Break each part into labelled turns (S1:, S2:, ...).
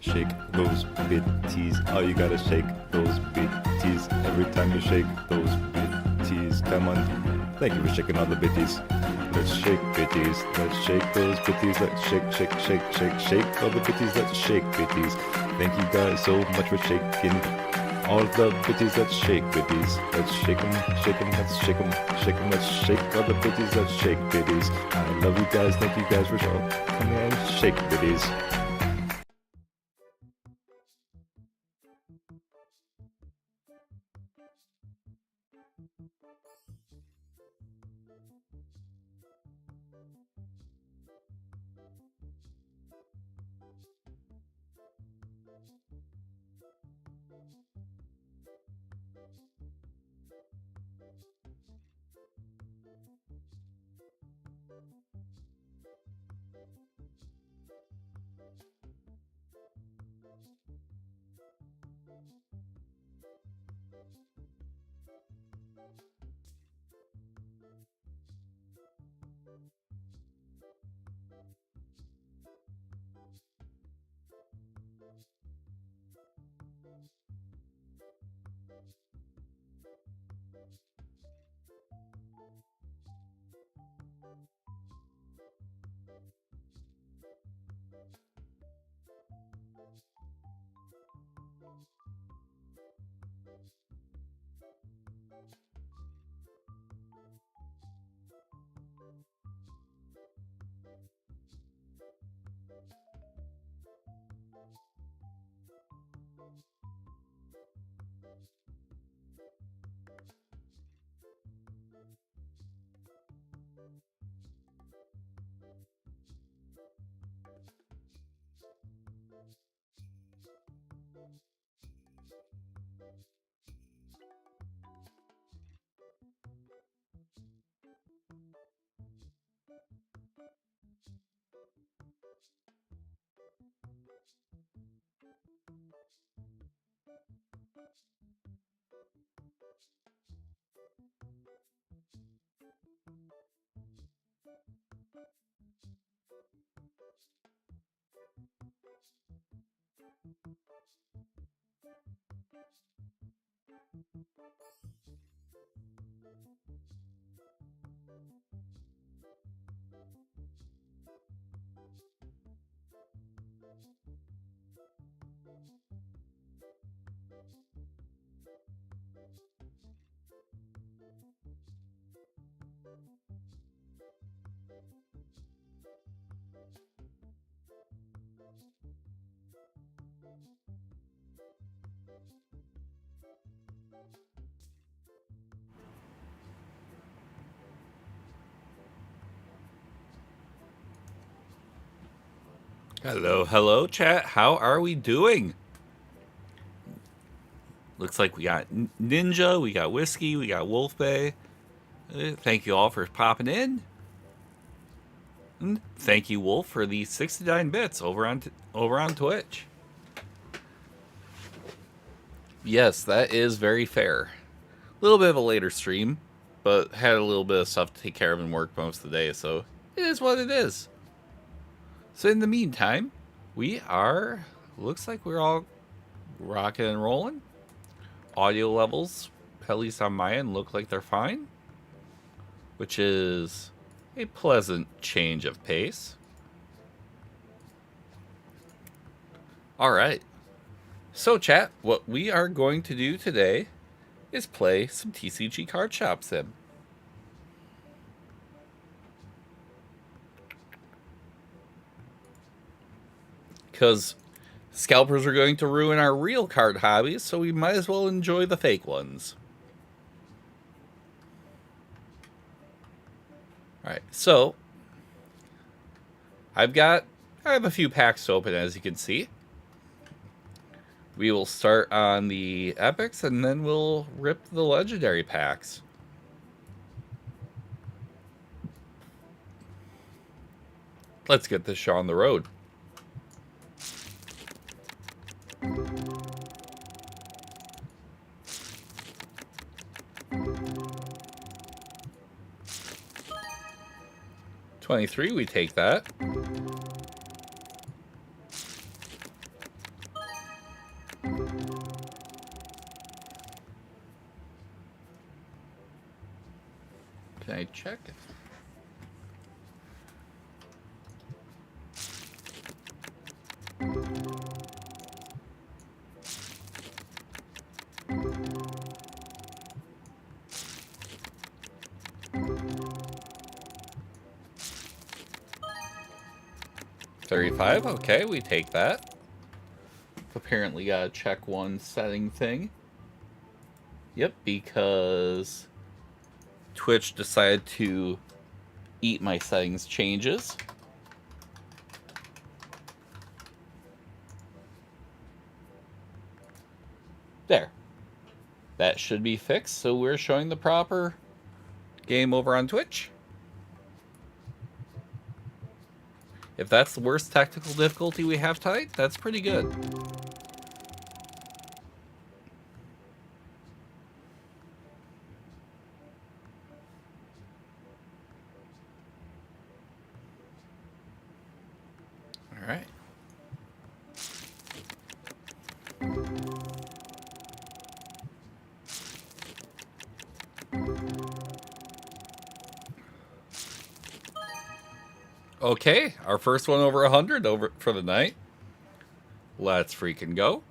S1: Shake those bitties. Oh, you gotta shake those bitties. Every time you shake those bitties. Come on. Thank you for shaking all the bitties. Let's shake bitties. Let's shake those bitties. Let's shake, shake, shake, shake, shake all the bitties. Let's shake bitties. Thank you guys so much for shaking all the bitties. Let's shake bitties. Let's shake them, let's shake them, shake them. Let's shake all the bitties. Let's shake bitties. I love you guys. Thank you guys for coming and shake bitties.
S2: Hello, hello, chat. How are we doing? Looks like we got Ninja, we got Whiskey, we got Wolf Bay. Thank you all for popping in. And thank you, Wolf, for the 69 bits over on Twitch. Yes, that is very fair. A little bit of a later stream, but had a little bit of stuff to take care of and work most of the day, so it is what it is. So in the meantime, looks like we're all rocking and rolling. Audio levels, at least on my end, look like they're fine, which is a pleasant change of pace. All right. So, chat, what we are going to do today is play some TCG Card Shop Sim. Because scalpers are going to ruin our real card hobbies, so we might as well enjoy the fake ones. Alright, so I have a few packs to open, as you can see. We will start on the epics, and then we'll rip the legendary packs. Let's get this show on the road. $23, we take that. Can I check it? $35. Okay, we take that. Apparently gotta check one setting thing. Yep, because Twitch decided to eat my settings changes. There. That should be fixed, so we're showing the proper game over on Twitch. If that's the worst technical difficulty we have tonight, that's pretty good. All right. Okay, our first one over 100 over for the night. Let's freaking go.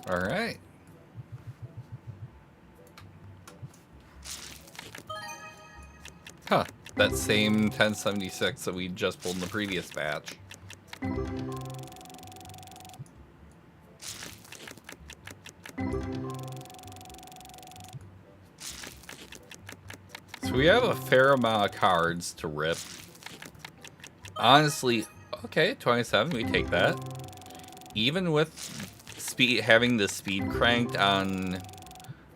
S2: All right. Huh. That same 1076 that we just pulled in the previous batch. So we have a fair amount of cards to rip. Honestly, okay, 27, we take that. Even with speed, having the speed cranked on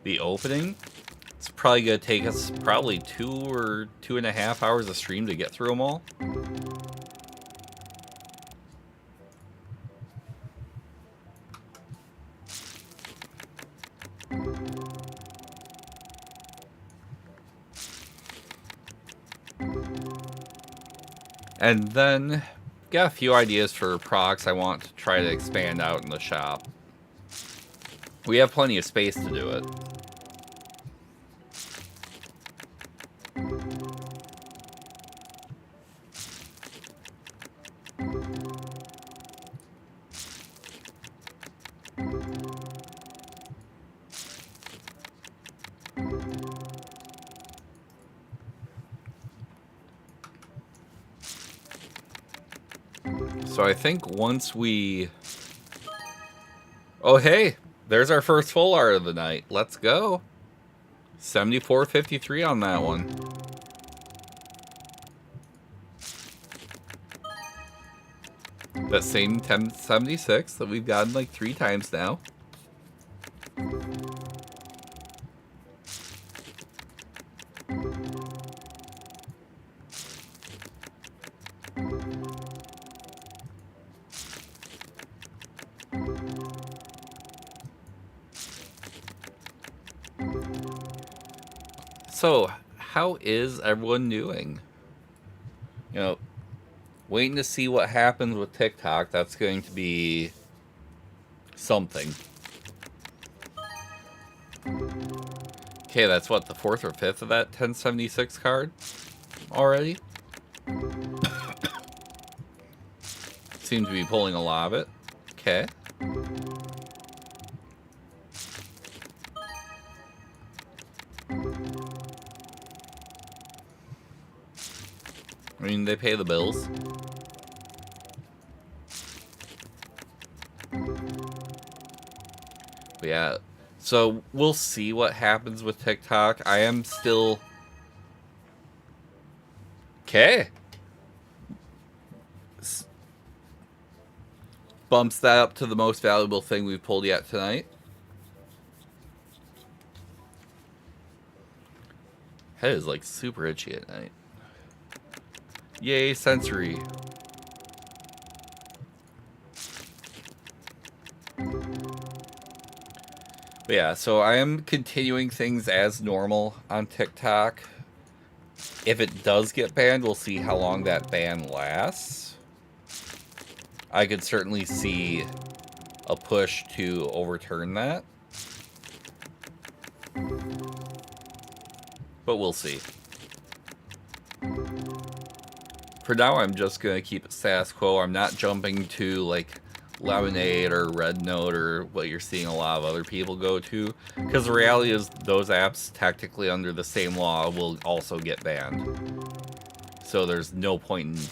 S2: the opening, it's probably gonna take us probably 2 or 2.5 hours of stream to get through them all. And then got a few ideas for products I want to try to expand out in the shop. We have plenty of space to do it. So I think once we... Oh, hey! There's our first full art of the night. Let's go. 74.53 on that one. That same 1076 that we've gotten like 3 times now. So, how is everyone doing? You know, waiting to see what happens with TikTok. That's going to be something. Okay, that's what, the 4th or 5th of that 1076 card already? Seem to be pulling a lot of it. Okay. I mean, they pay the bills. But yeah, so we'll see what happens with TikTok. I am still... Okay. Bumps that up to the most valuable thing we've pulled yet tonight. Head is like super itchy at night. Yay, sensory. But yeah, so I am continuing things as normal on TikTok. If it does get banned, we'll see how long that ban lasts. I could certainly see a push to overturn that. But we'll see. For now, I'm just going to keep it status quo. I'm not jumping to like Lemonade or Red Note or what you're seeing a lot of other people go to. Because the reality is those apps, technically under the same law, will also get banned. So there's no point in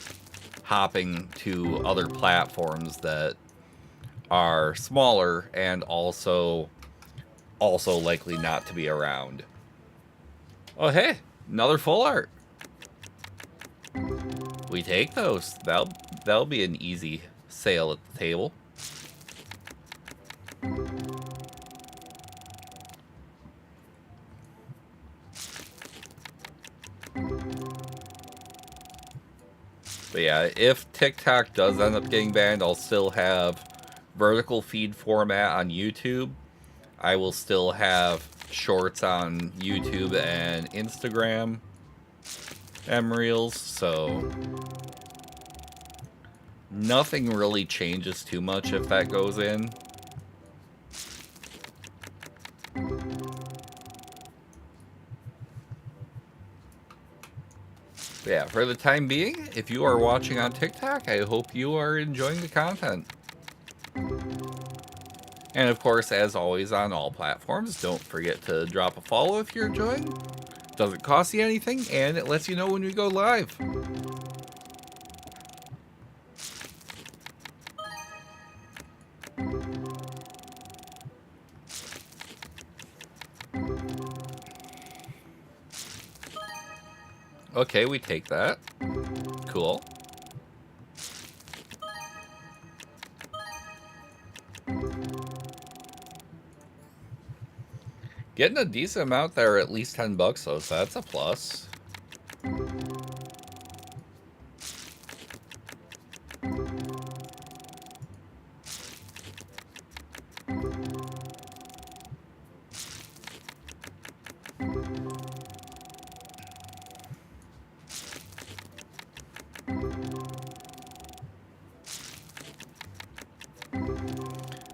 S2: hopping to other platforms that are smaller and also likely not to be around. Oh hey, another full art. We take those. That'll be an easy sale at the table. But yeah, if TikTok does end up getting banned, I'll still have vertical feed format on YouTube. I will still have shorts on YouTube and Instagram and Reels, so nothing really changes too much if that goes in. But yeah, for the time being, if you are watching on TikTok, I hope you are enjoying the content. And of course, as always on all platforms, don't forget to drop a follow if you're enjoying. Doesn't cost you anything, and it lets you know when we go live. Okay, we take that. Cool. Getting a decent amount there, at least $10 though, so that's a plus.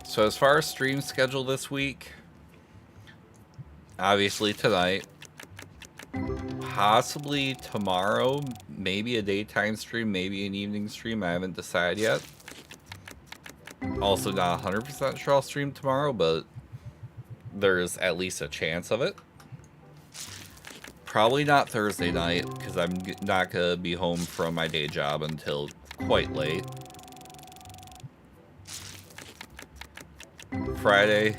S2: So as far as stream schedule this week, obviously tonight, possibly tomorrow, maybe a daytime stream, maybe an evening stream, I haven't decided yet. Also not 100% sure I'll stream tomorrow, but there's at least a chance of it. Probably not Thursday night, because I'm not going to be home from my day job until quite late. Friday,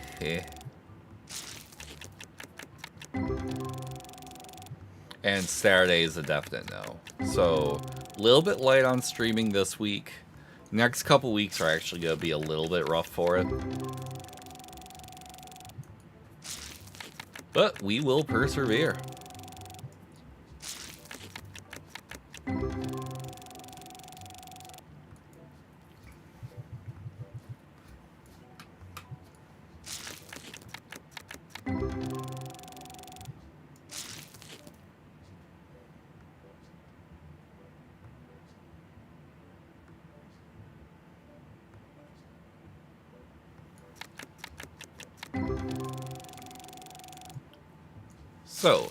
S2: And Saturday is a definite no. So, a little bit light on streaming this week. Next couple weeks are actually going to be a little bit rough for it. But we will persevere. So,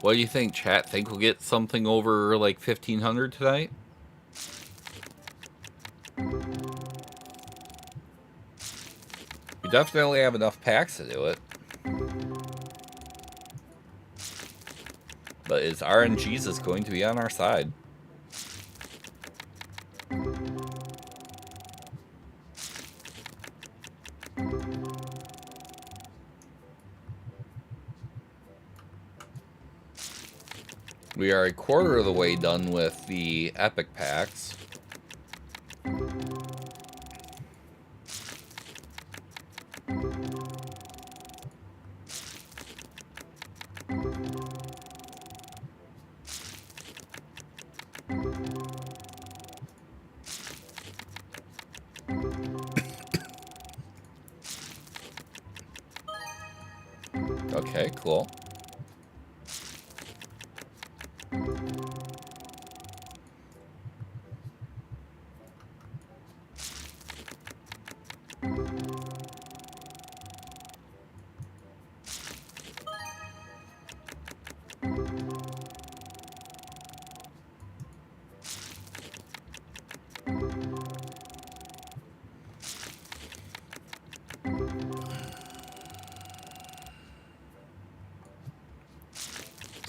S2: what do you think, chat? Think we'll get something over like 1,500 tonight? We definitely have enough packs to do it. But is RNGesus going to be on our side? We are a quarter of the way done with the epic packs. Cool.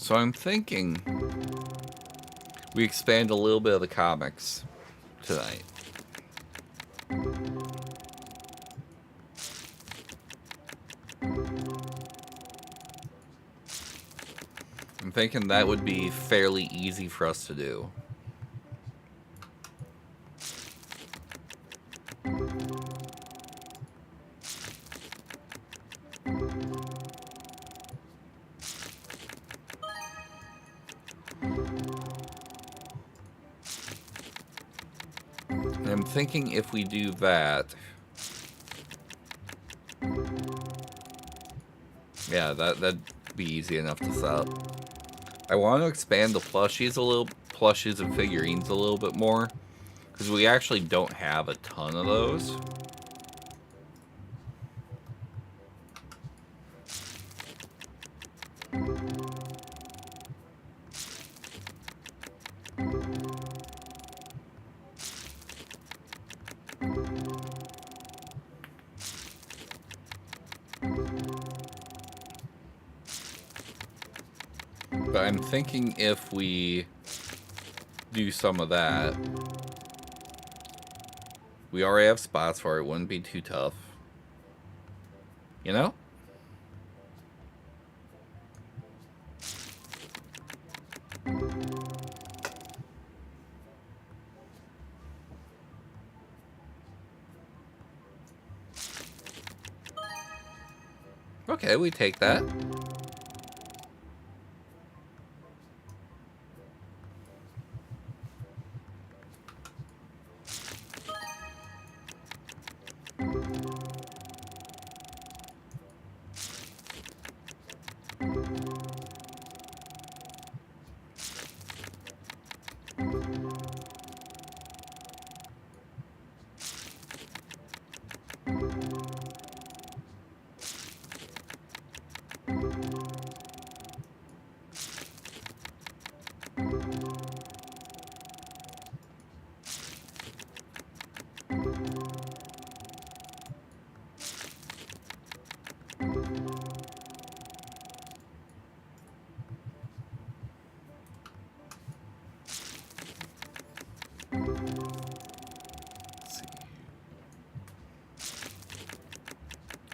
S2: So I'm thinking we expand a little bit of the comics tonight. I'm thinking that would be fairly easy for us to do. And I'm thinking if we do that... Yeah, that'd be easy enough to set up. I want to expand the plushies and figurines a little bit more, because we actually don't have a ton of those. But I'm thinking if we do some of that, we already have spots for it. It wouldn't be too tough. You know? Okay, we take that.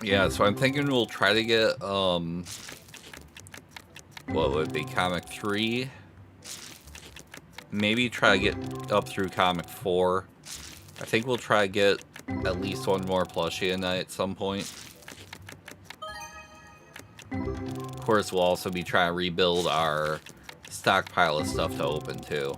S2: Yeah, so I'm thinking we'll try to get, what would it be, Comic 3? Maybe try to get up through Comic 4. I think we'll try to get at least one more plushie a night at some point. Of course, we'll also be trying to rebuild our stockpile of stuff to open, too.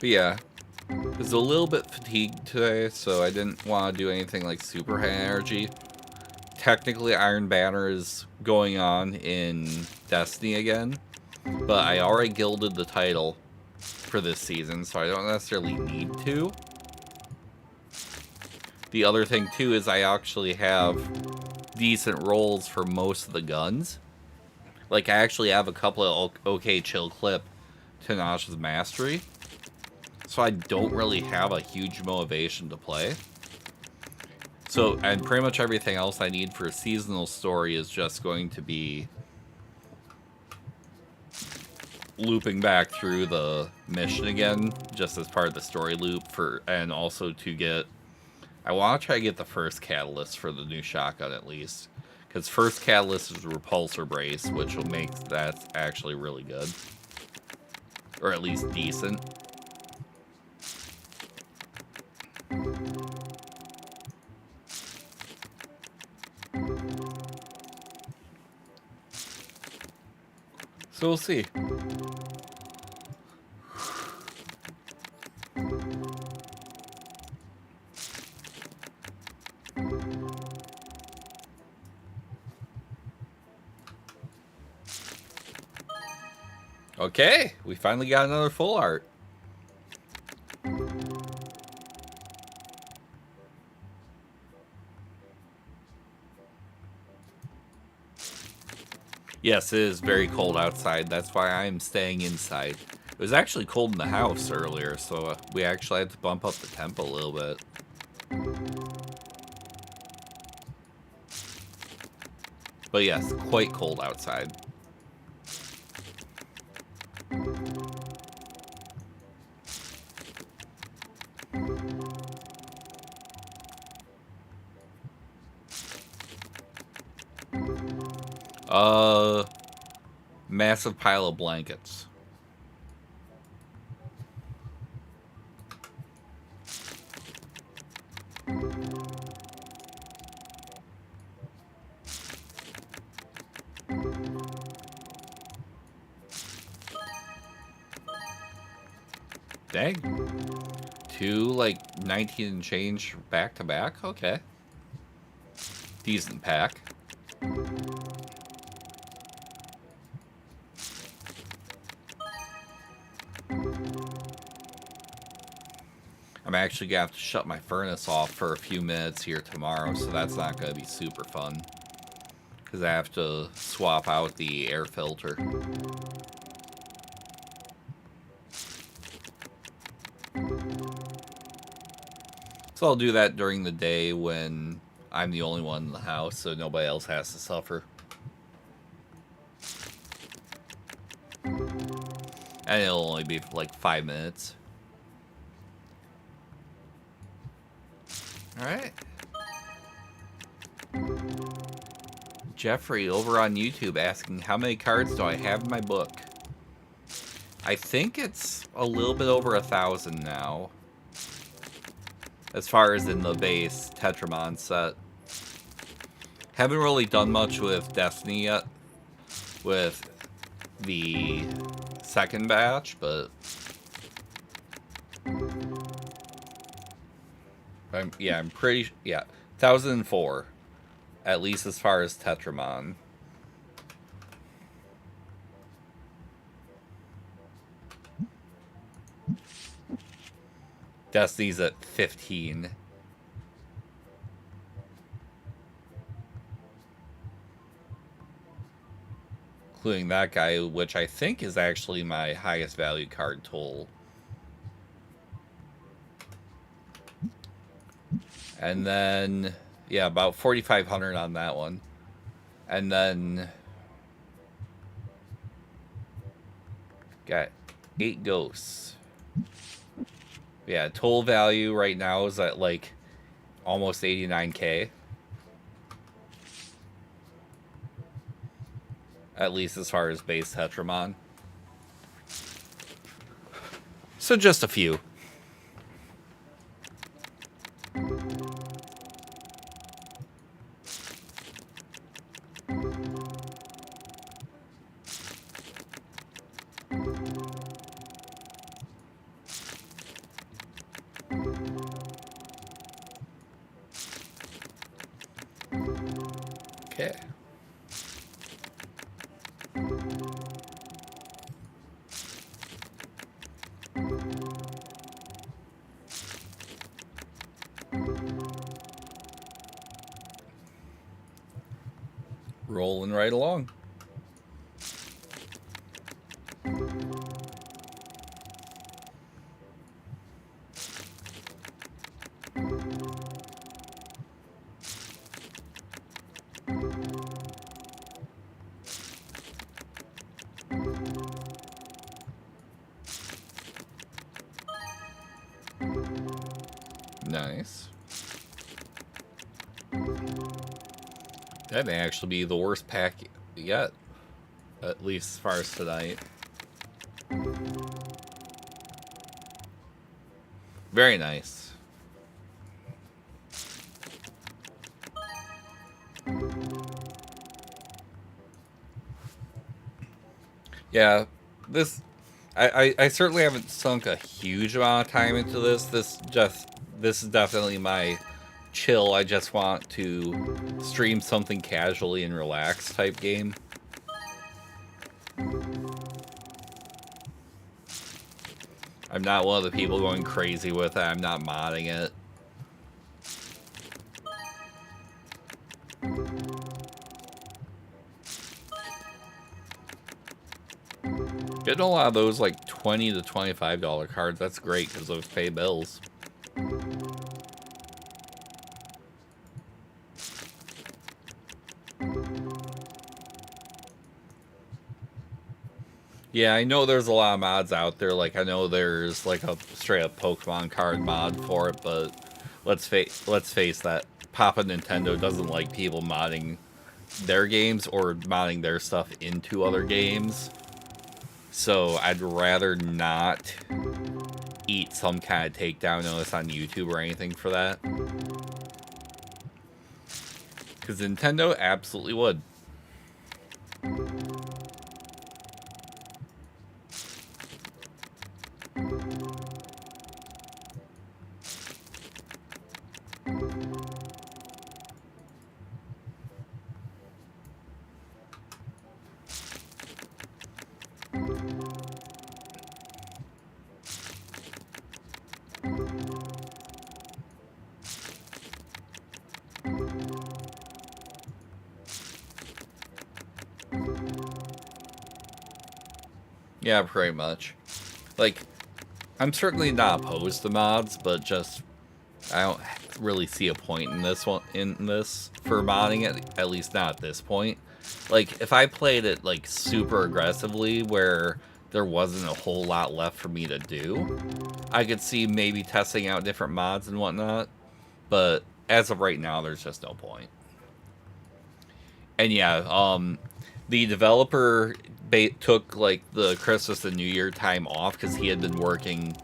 S2: But yeah, I was a little bit fatigued today, so I didn't want to do anything like super high energy. Technically, Iron Banner is going on in Destiny again, but I already gilded the title for this season, so I don't necessarily need to. The other thing, too, is I actually have decent rolls for most of the guns. Like, I actually have a couple of OK Chill Clip Tenacious Mastery. So I don't really have a huge motivation to play. So, and pretty much everything else I need for a seasonal story is just going to be looping back through the mission again, just as part of the story loop, and also to get... I want to try to get the first catalyst for the new shotgun at least. Because first catalyst is repulsor brace, which will make that actually really good. Or at least decent. So we'll see. Okay, we finally got another full art. Yes, it is very cold outside. That's why I'm staying inside. It was actually cold in the house earlier, so we actually had to bump up the temp a little bit. But yes, quite cold outside. Massive pile of blankets. Dang. Two, like, 19 and change back to back? Okay. Decent pack. I'm actually gonna have to shut my furnace off for a few minutes here tomorrow, so that's not gonna be super fun. Because I have to swap out the air filter. So I'll do that during the day when I'm the only one in the house, so nobody else has to suffer. And it'll only be for like 5 minutes. Alright. Jeffrey over on YouTube asking, how many cards do I have in my book? I think it's a little bit over 1,000 now. As far as in the base Tetramon set. Haven't really done much with Destiny yet. With the second batch, but... I'm pretty... Yeah, 1,004. At least as far as Tetramon. Destiny's at 15. Including that guy, which I think is actually my highest value card total. And then, yeah, about 4,500 on that one. And then, got 8 ghosts. Yeah, total value right now is at like almost 89k. At least as far as base Tetramon. So just a few. Okay. Rolling right along. Nice. That may actually be the worst pack yet. At least as far as tonight. Very nice. Yeah, this I certainly haven't sunk a huge amount of time into this. This is definitely my chill. I just want to stream something casually and relax type game. I'm not one of the people going crazy with it. I'm not modding it. Getting a lot of those like $20 to $25 cards. That's great because those pay bills. Yeah, I know there's a lot of mods out there. Like I know there's like a straight up Pokemon card mod for it, but let's face that Papa Nintendo doesn't like people modding their games or modding their stuff into other games. So I'd rather not eat some kind of takedown notice on YouTube or anything for that. Because Nintendo absolutely would. Yeah, pretty much. Like, I'm certainly not opposed to mods, but just I don't really see a point in this for modding it, at least not at this point. Like, if I played it like super aggressively where there wasn't a whole lot left for me to do, I could see maybe testing out different mods and whatnot. But as of right now, there's just no point. And yeah, the developer took like the Christmas and New Year time off because he had been working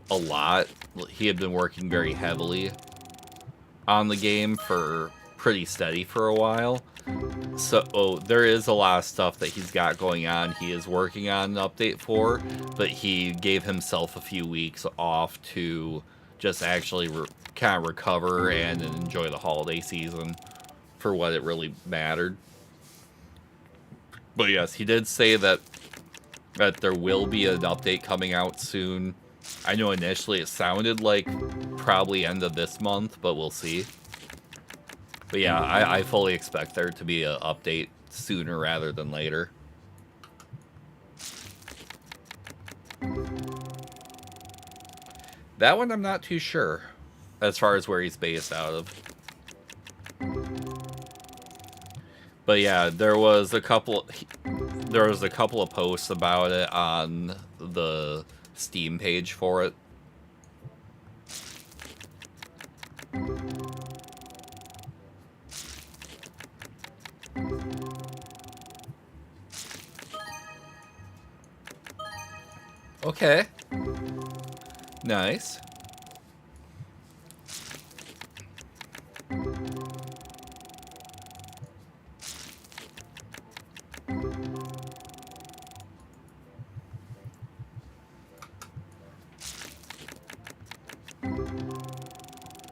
S2: a lot. He had been working very heavily on the game for pretty steady for a while. So there is a lot of stuff that he's got going on. He is working on an update for, but he gave himself a few weeks off to just actually kind of recover and enjoy the holiday season for what it really mattered. But yes, he did say that there will be an update coming out soon. I know initially it sounded like probably end of this month, but we'll see. But yeah, I fully expect there to be an update sooner rather than later. That one I'm not too sure as far as where he's based out of. But yeah, there was a couple of posts about it on the Steam page for it. Okay. Nice.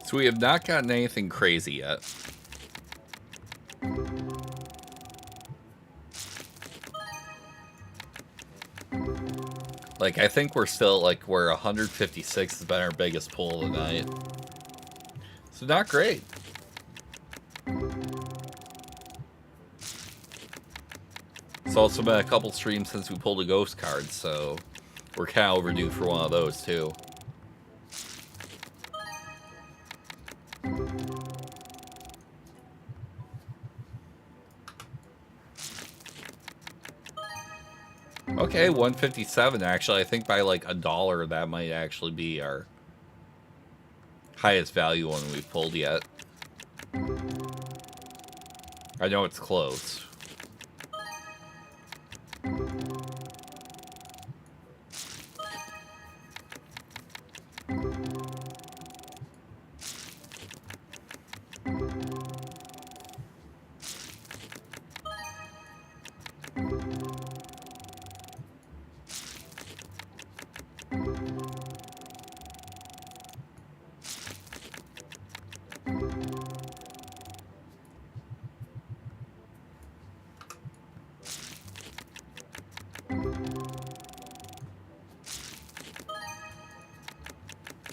S2: So we have not gotten anything crazy yet. Like, I think we're still, like, where 156 has been our biggest pull of the night. So not great. It's also been a couple streams since we pulled a ghost card, so we're kind of overdue for one of those, too. Okay, 157 actually. I think by like $1 that might actually be our highest value one we've pulled yet. I know it's close.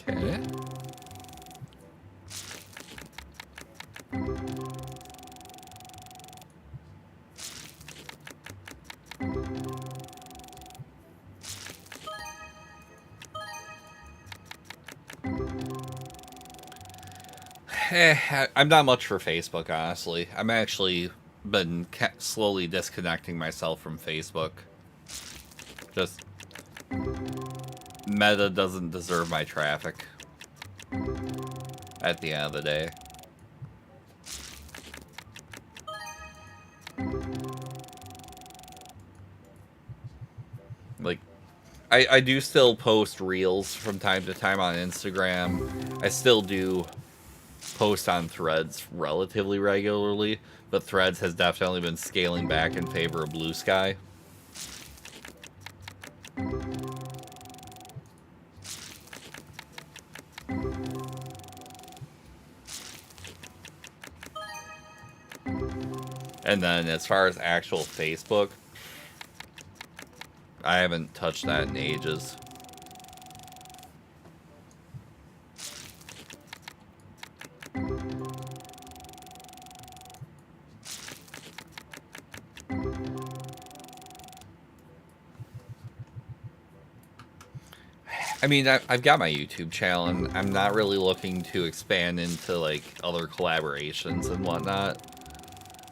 S2: Okay. I'm not much for Facebook, honestly. I'm actually been slowly disconnecting myself from Facebook. Just Meta doesn't deserve my traffic at the end of the day. Like, I do still post reels from time to time on Instagram. I still do post on Threads relatively regularly, but Threads has definitely been scaling back in favor of Blue Sky. And then as far as actual Facebook, I haven't touched that in ages. I mean, I've got my YouTube channel, and I'm not really looking to expand into, like, other collaborations and whatnot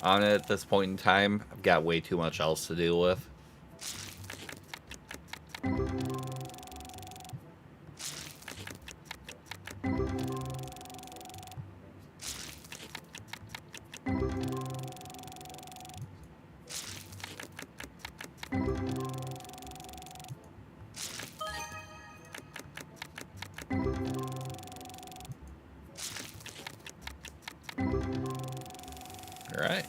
S2: on it at this point in time. I've got way too much else to deal with. Alright.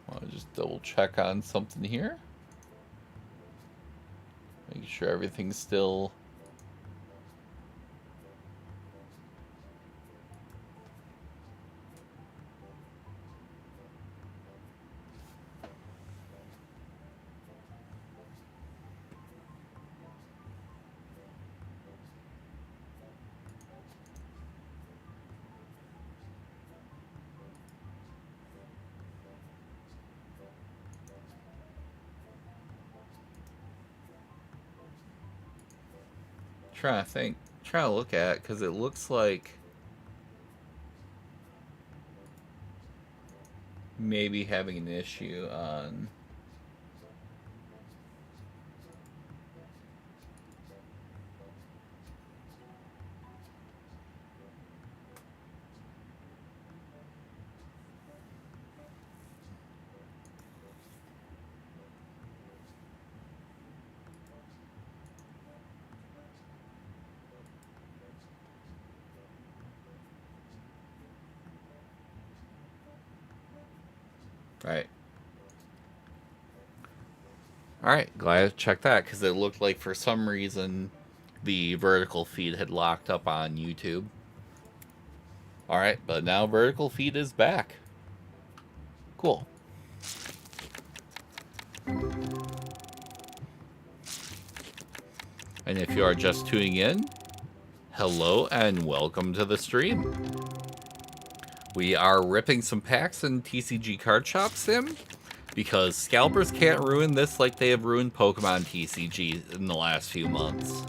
S2: Want to just double check on something here. Make sure everything's still... Trying to think. Trying to look at it, because it looks like maybe having an issue on... Right. Alright, glad to check that, because it looked like for some reason the vertical feed had locked up on YouTube. Alright, but now vertical feed is back. Cool. And if you are just tuning in, hello and welcome to the stream. We are ripping some packs in TCG Card Shop Sim, because scalpers can't ruin this like they have ruined Pokemon TCG in the last few months.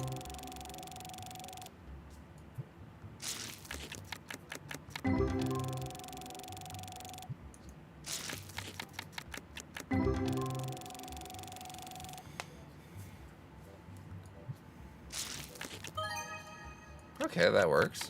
S2: Okay, that works.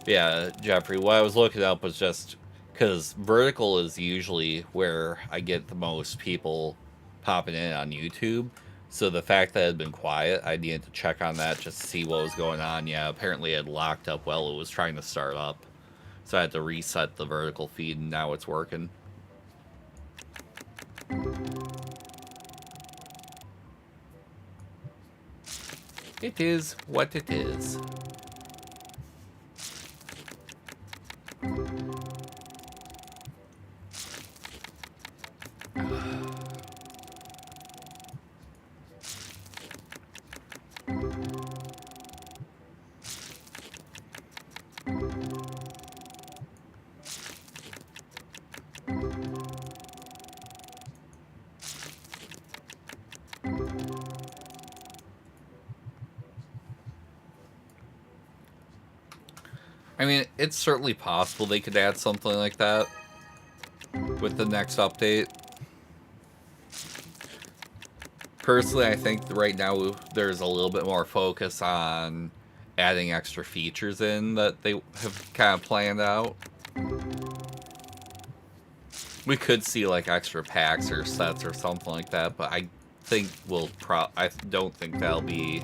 S2: Yeah, Jeffrey, what I was looking up was just because vertical is usually where I get the most people popping in on YouTube. So the fact that it had been quiet, I needed to check on that just to see what was going on. Yeah, apparently it had locked up while it was trying to start up. So I had to reset the vertical feed, and now it's working. It is what it is. I mean, it's certainly possible they could add something like that with the next update. Personally, I think right now there's a little bit more focus on adding extra features in that they have kind of planned out. We could see like extra packs or sets or something like that, but I think I don't think that'll be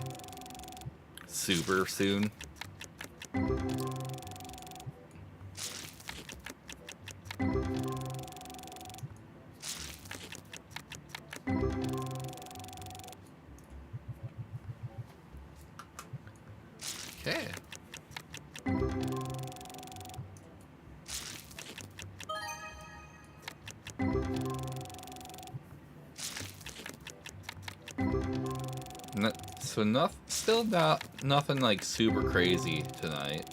S2: super soon. Okay. So still nothing like super crazy tonight.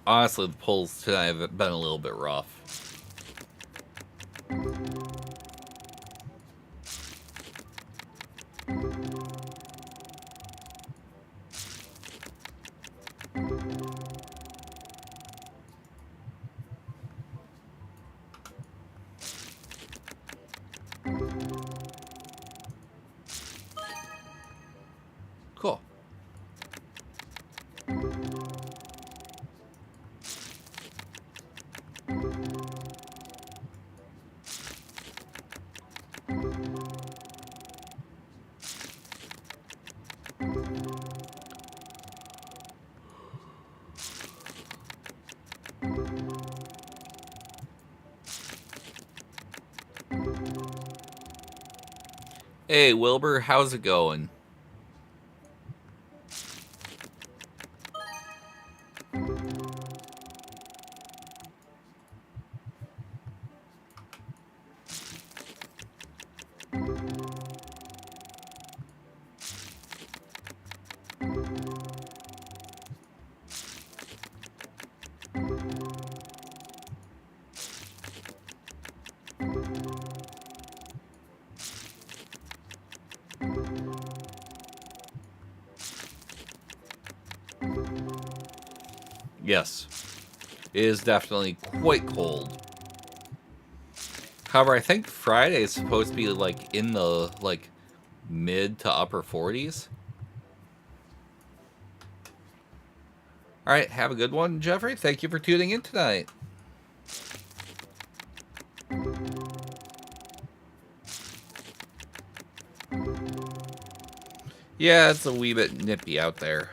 S2: Honestly, the pulls tonight have been a little bit rough. Cool. Hey, Wilbur, how's it going? Yes, it is definitely quite cold. However, I think Friday is supposed to be like in the mid to upper 40s. All right, have a good one, Jeffrey. Thank you for tuning in tonight. Yeah, it's a wee bit nippy out there.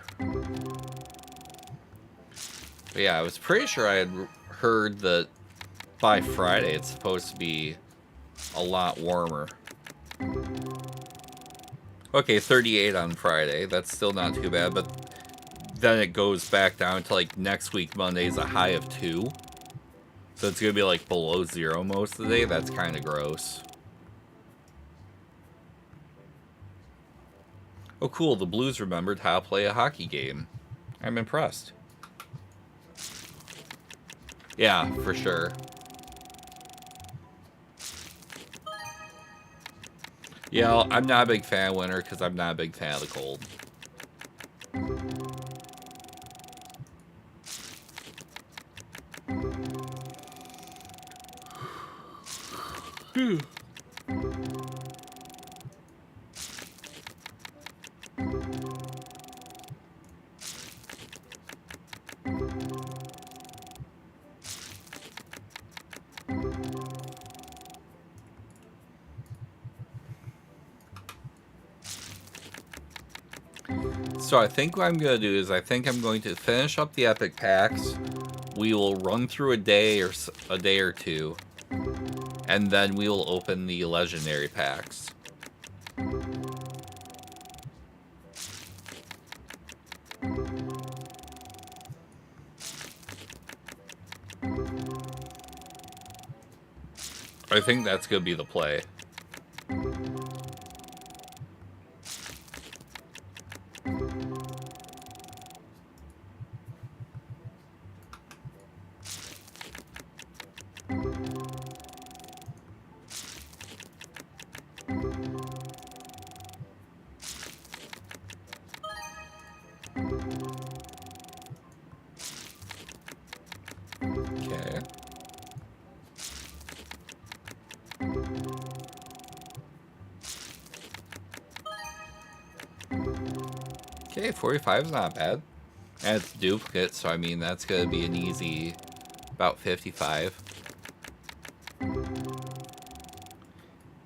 S2: But yeah, I was pretty sure I had heard that by Friday it's supposed to be a lot warmer. Okay, 38 on Friday. That's still not too bad, but then it goes back down to like next week Monday's a high of 2. So it's going to be like below 0 most of the day. That's kind of gross. Oh cool, the Blues remembered how to play a hockey game. I'm impressed. Yeah, for sure. Yeah, I'm not a big fan of winter because I'm not a big fan of the cold. So I think what I'm going to do is I think I'm going to finish up the epic packs. We will run through a day or two, and then we will open the legendary packs. I think that's going to be the play. Okay. Okay, 45 is not bad. And it's duplicate, so I mean, that's going to be an easy about 55.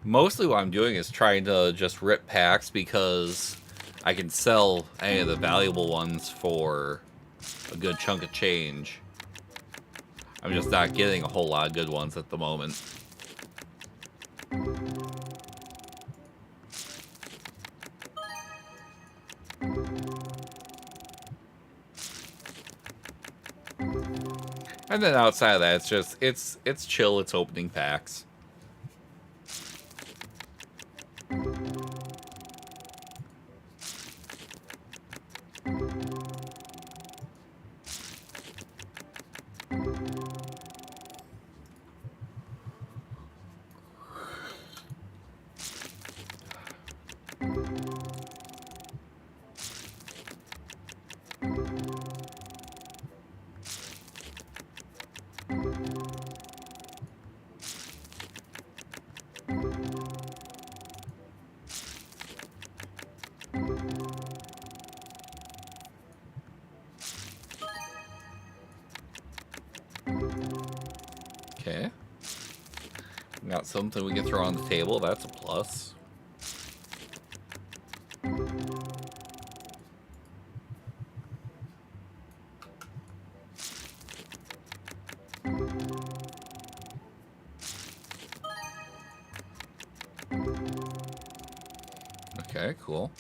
S2: Mostly what I'm doing is trying to just rip packs because I can sell any of the valuable ones for a good chunk of change. I'm just not getting a whole lot of good ones at the moment. And then outside of that, it's just, it's chill, it's opening packs. Okay. Got something we can throw on the table. That's a plus. Okay, cool.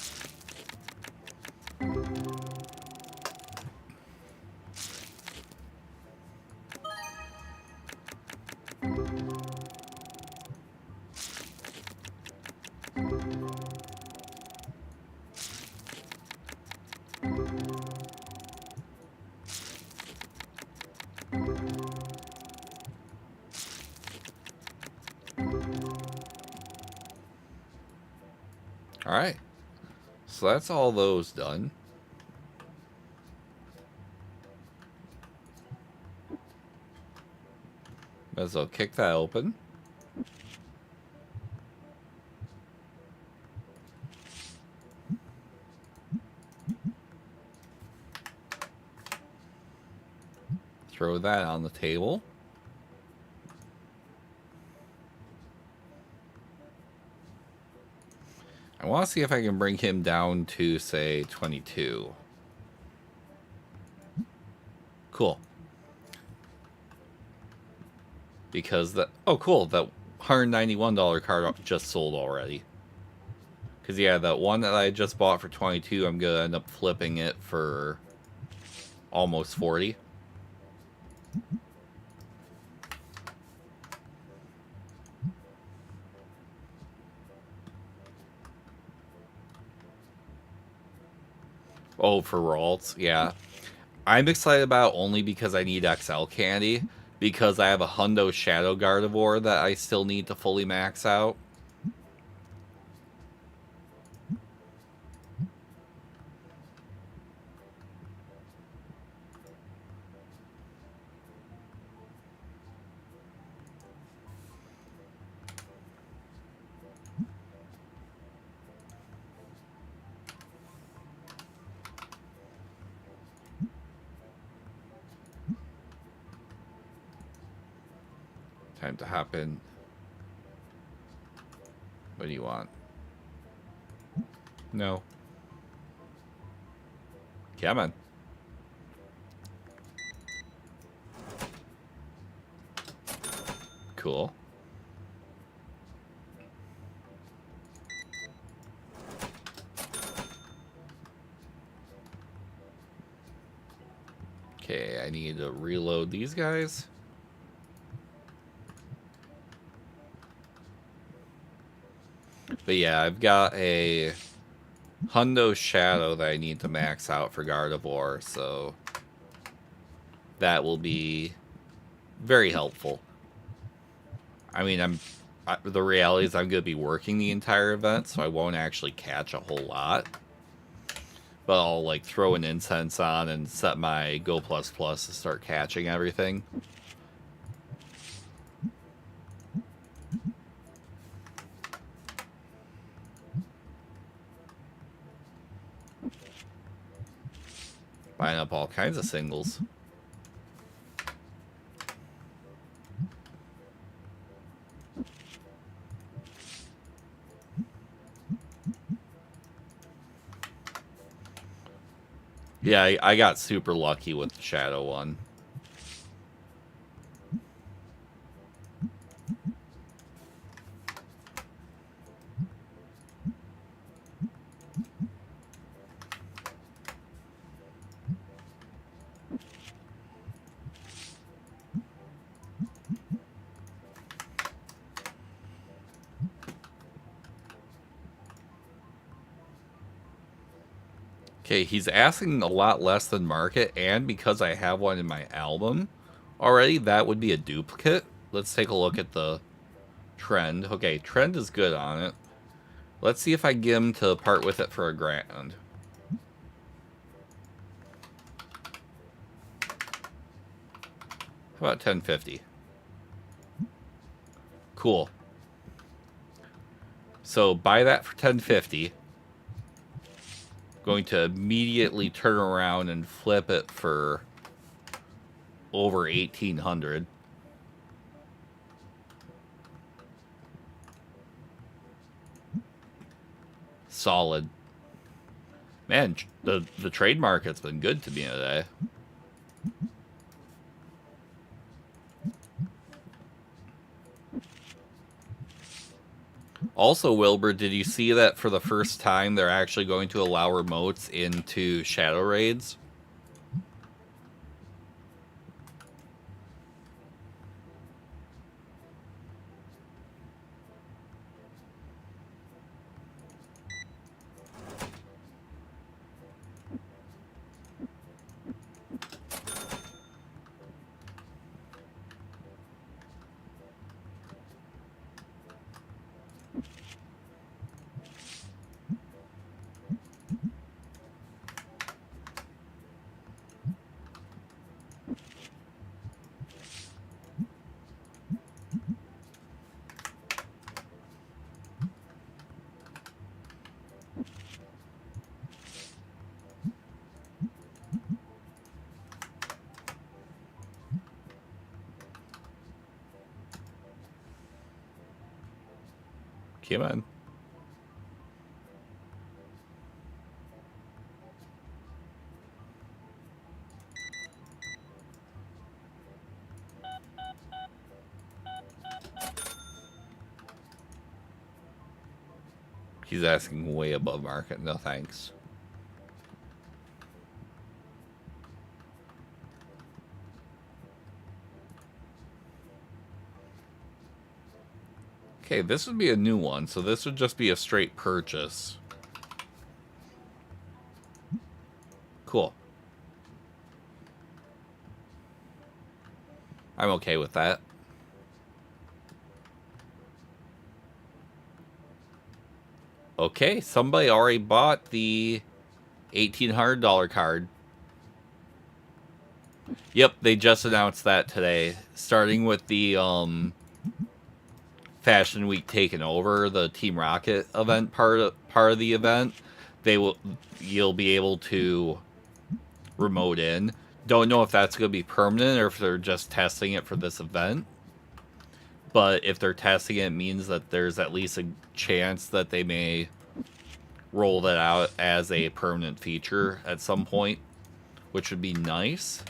S2: Alright. So that's all those done. Might as well kick that open. Throw that on the table. I want to see if I can bring him down to, say, 22. Cool. Because the... Oh, cool. That $191 card just sold already. Because, yeah, that one that I just bought for 22, I'm going to end up flipping it for almost 40. Oh, for Ralts, yeah. I'm excited about it only because I need XL candy. Because I have a Hundo Shadow Gardevoir that I still need to fully max out. Time to hop in. What do you want? No. Come on. Cool. Okay, I need to reload these guys. But yeah, I've got a Hundo Shadow that I need to max out for Gardevoir, so that will be very helpful. I mean, the reality is I'm going to be working the entire event, so I won't actually catch a whole lot. But I'll like throw an incense on and set my Go Plus Plus to start catching everything. Buying up all kinds of singles. Yeah, I got super lucky with the Shadow one. Okay, he's asking a lot less than market, and because I have one in my album already, that would be a duplicate. Let's take a look at the trend. Okay, trend is good on it. Let's see if I get him to part with it for a grand. How about 1050? Cool. So buy that for 1050. Going to immediately turn around and flip it for over 1800. Solid. Man, the trade market's been good to me today. Also, Wilbur, did you see that for the first time they're actually going to allow remotes into Shadow Raids? Come on. He's asking way above market. No thanks. Okay, this would be a new one, so this would just be a straight purchase. Cool. I'm okay with that. Okay, somebody already bought the $1,800 card. Yep, they just announced that today. Starting with the Fashion Week taking over, the Team Rocket event part of the event, you'll be able to remote in. Don't know if that's going to be permanent or if they're just testing it for this event. But if they're testing it, it means that there's at least a chance that they may roll that out as a permanent feature at some point, which would be nice.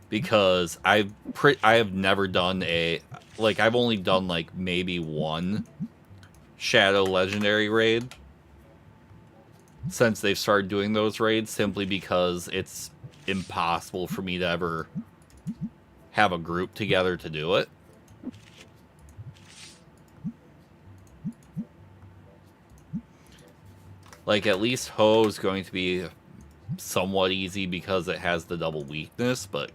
S2: Because I have never done I've only done like maybe one Shadow Legendary raid since they've started doing those raids, simply because it's impossible for me to ever have a group together to do it. Like, at least Ho's going to be somewhat easy because it has the double weakness, but...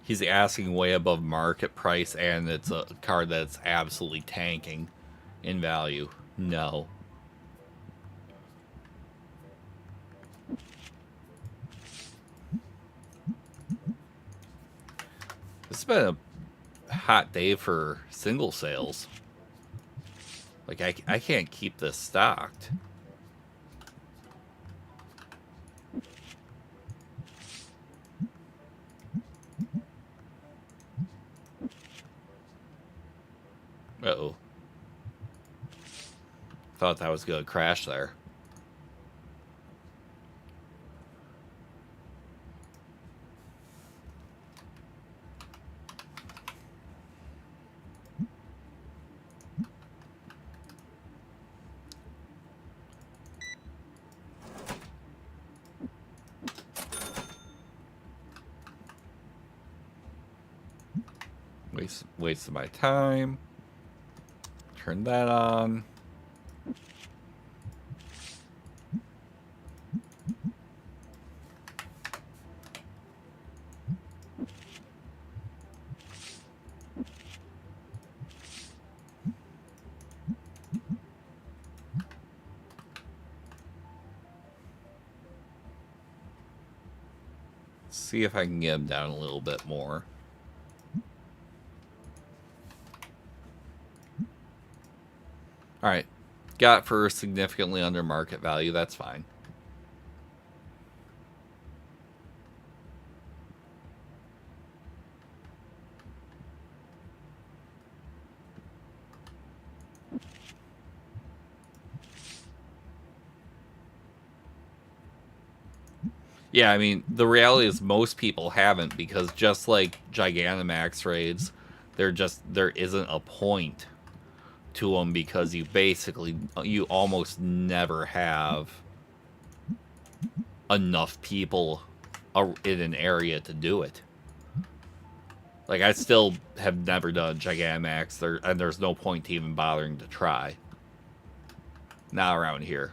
S2: He's asking way above market price, and it's a card that's absolutely tanking in value. No. This has been a hot day for single sales. Like, I can't keep this stocked. Uh-oh. Thought that was going to crash there. Wasted my time. Turn that on. See if I can get him down a little bit more. Alright. Got for significantly under market value. That's fine. Yeah, I mean, the reality is most people haven't, because just like Gigantamax raids, there isn't a point to them, because you almost never have enough people in an area to do it. Like, I still have never done Gigantamax, and there's no point to even bothering to try. Not around here.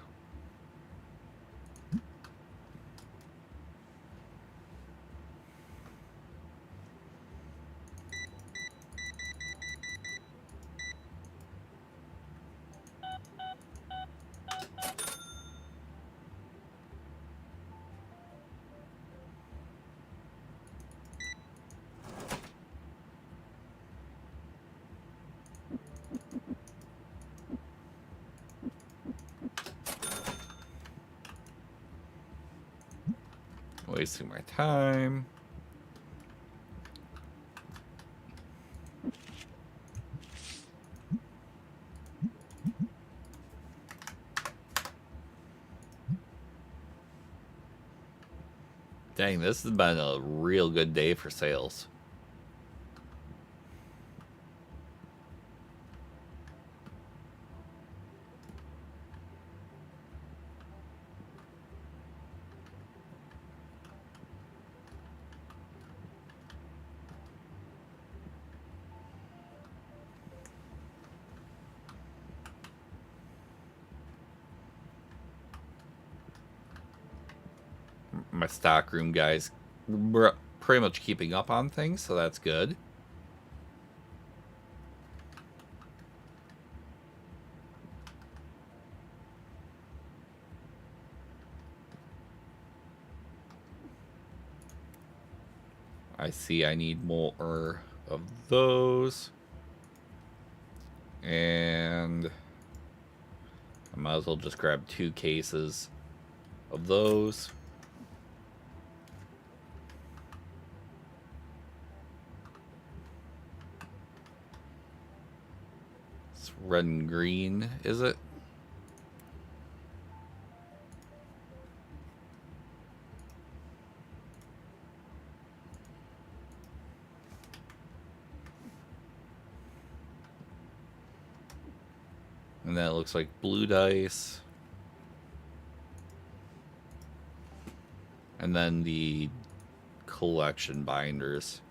S2: Wasting my time. Dang, this has been a real good day for sales. My stockroom guys were pretty much keeping up on things, so that's good. I see I need more of those. And I might as well just grab 2 cases of those. It's red and green, is it? And that looks like blue dice. And then the collection binders.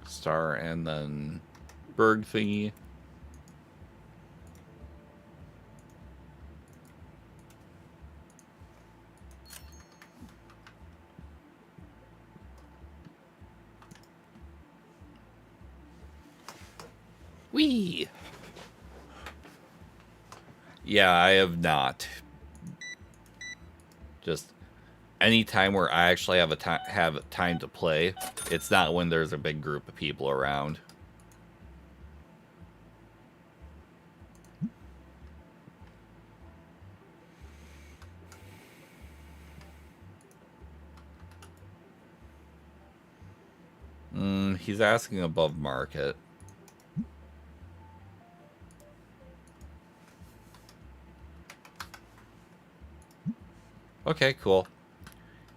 S2: Star and then Berg thingy. Whee! Yeah, I have not. Just any time where I actually have time to play. It's not when there's a big group of people around. He's asking above market. Okay, cool.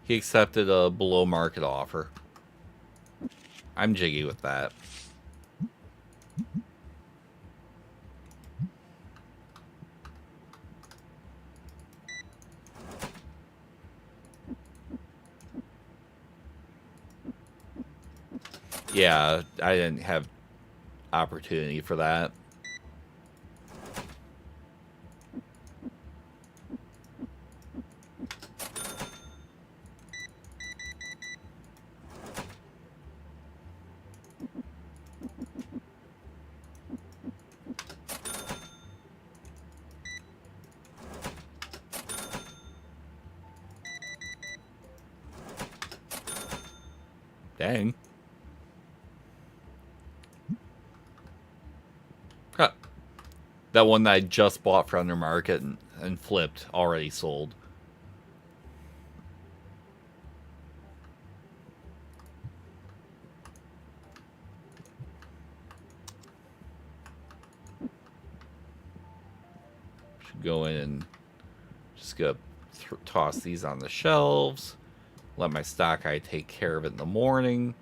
S2: He accepted a below market offer. I'm jiggy with that. Yeah, I didn't have opportunity for that. Dang. Huh. That one that I just bought for under market and flipped already sold. Should go in and just go toss these on the shelves. Let my stock eye take care of it in the morning.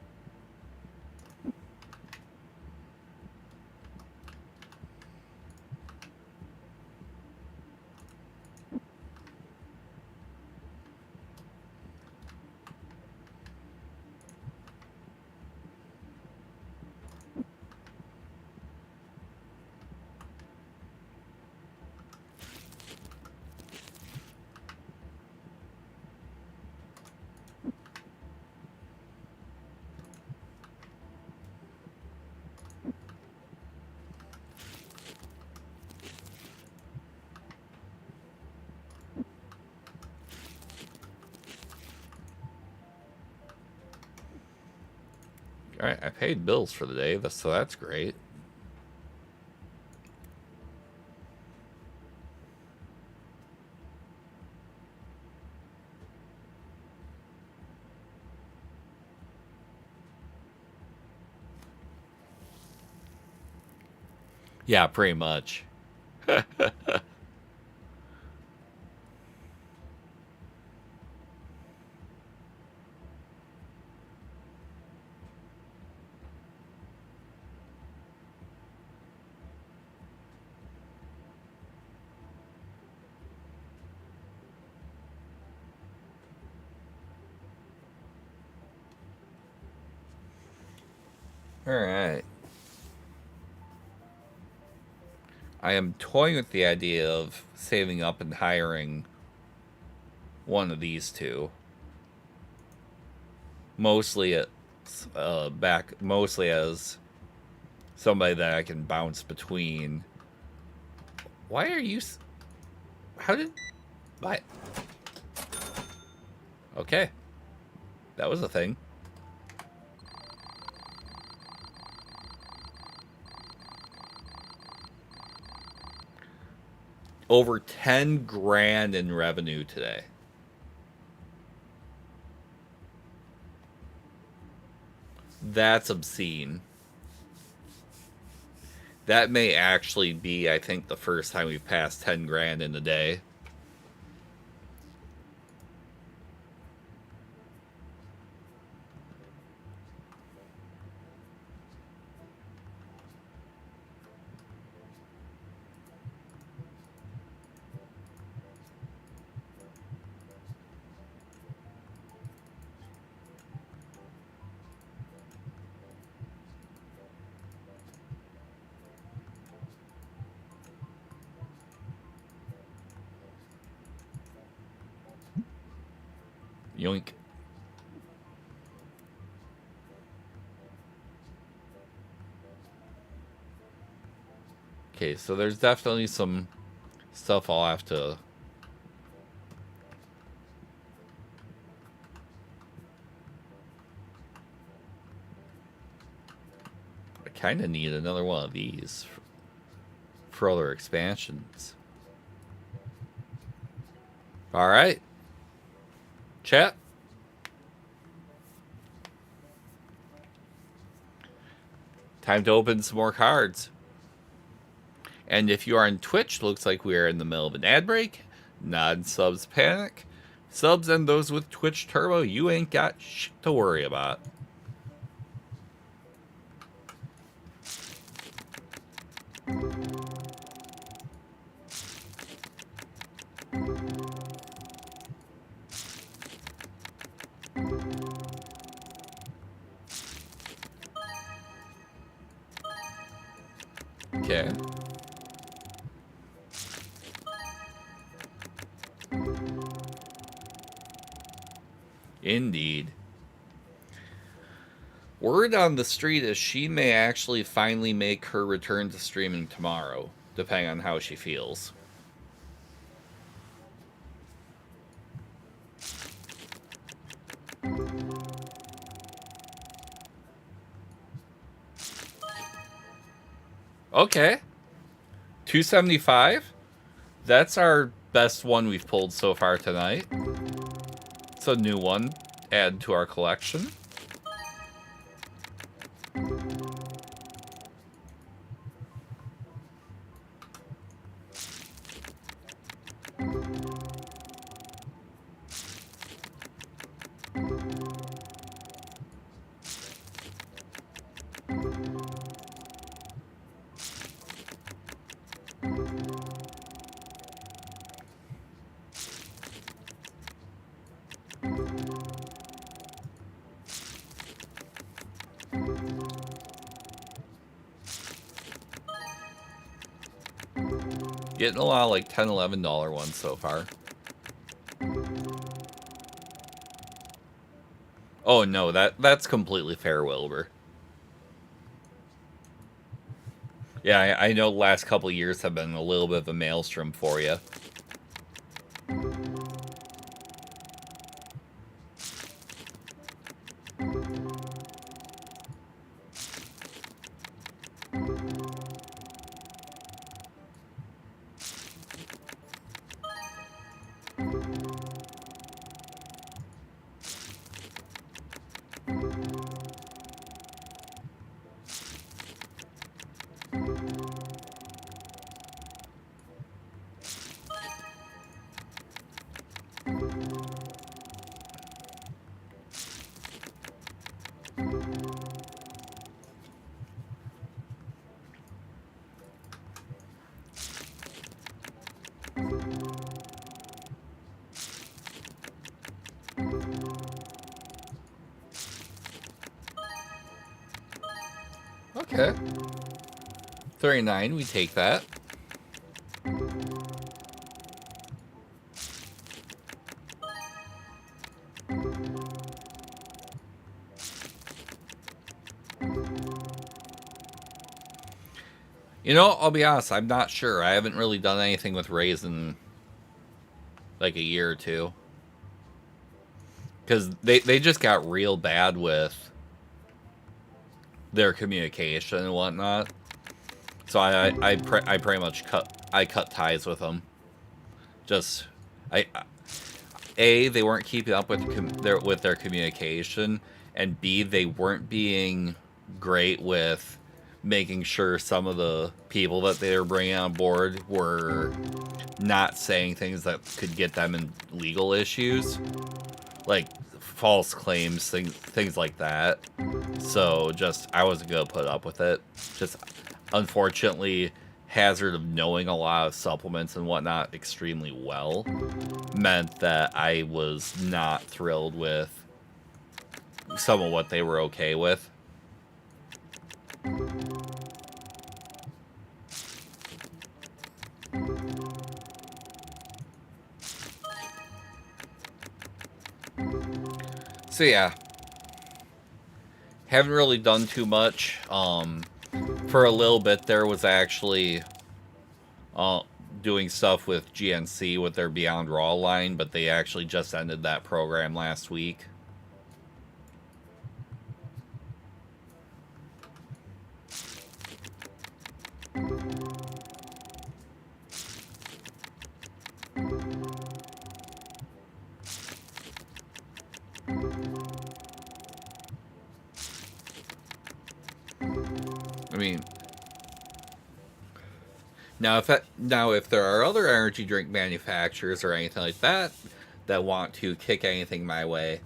S2: Alright, I paid bills for the day, so that's great. Yeah, pretty much. Alright. I am toying with the idea of saving up and hiring one of these two. Mostly mostly as somebody that I can bounce between. Why are you... How did... Why? Okay. That was a thing. Over 10 grand in revenue today. That's obscene. That may actually be, I think, the first time we've passed 10 grand in a day. Yoink. Okay, so there's definitely some stuff I'll have to... I kind of need another one of these for other expansions. Alright. Chat. Time to open some more cards. And if you are on Twitch, looks like we are in the middle of an ad break. Non-subs panic. Subs and those with Twitch Turbo, you ain't got shit to worry about. Okay. Indeed. Word on the street is she may actually finally make her return to streaming tomorrow, depending on how she feels. Okay. 275. That's our best one we've pulled so far tonight. It's a new one. Add to our collection. Getting a lot of like $10, $11 ones so far. Oh no, that's completely fair, Wilbur. Yeah, I know the last couple of years have been a little bit of a maelstrom for you. Okay. 39, we take that. You know, I'll be honest, I'm not sure. I haven't really done anything with Raze in like a year or two. Because they just got real bad with their communication and whatnot. So I pretty much cut ties with them. Just they weren't keeping up with their communication, and B, they weren't being great with making sure some of the people that they were bringing on board were not saying things that could get them in legal issues, like false claims, things like that. So just I wasn't gonna put up with it. Just unfortunately, hazard of knowing a lot of supplements and whatnot extremely well meant that I was not thrilled with some of what they were okay with. So yeah, haven't really done too much. For a little bit there was actually doing stuff with GNC with their Beyond Raw line, but they actually just ended that program last week. I mean, now if there are other energy drink manufacturers or anything like that that want to kick anything my way,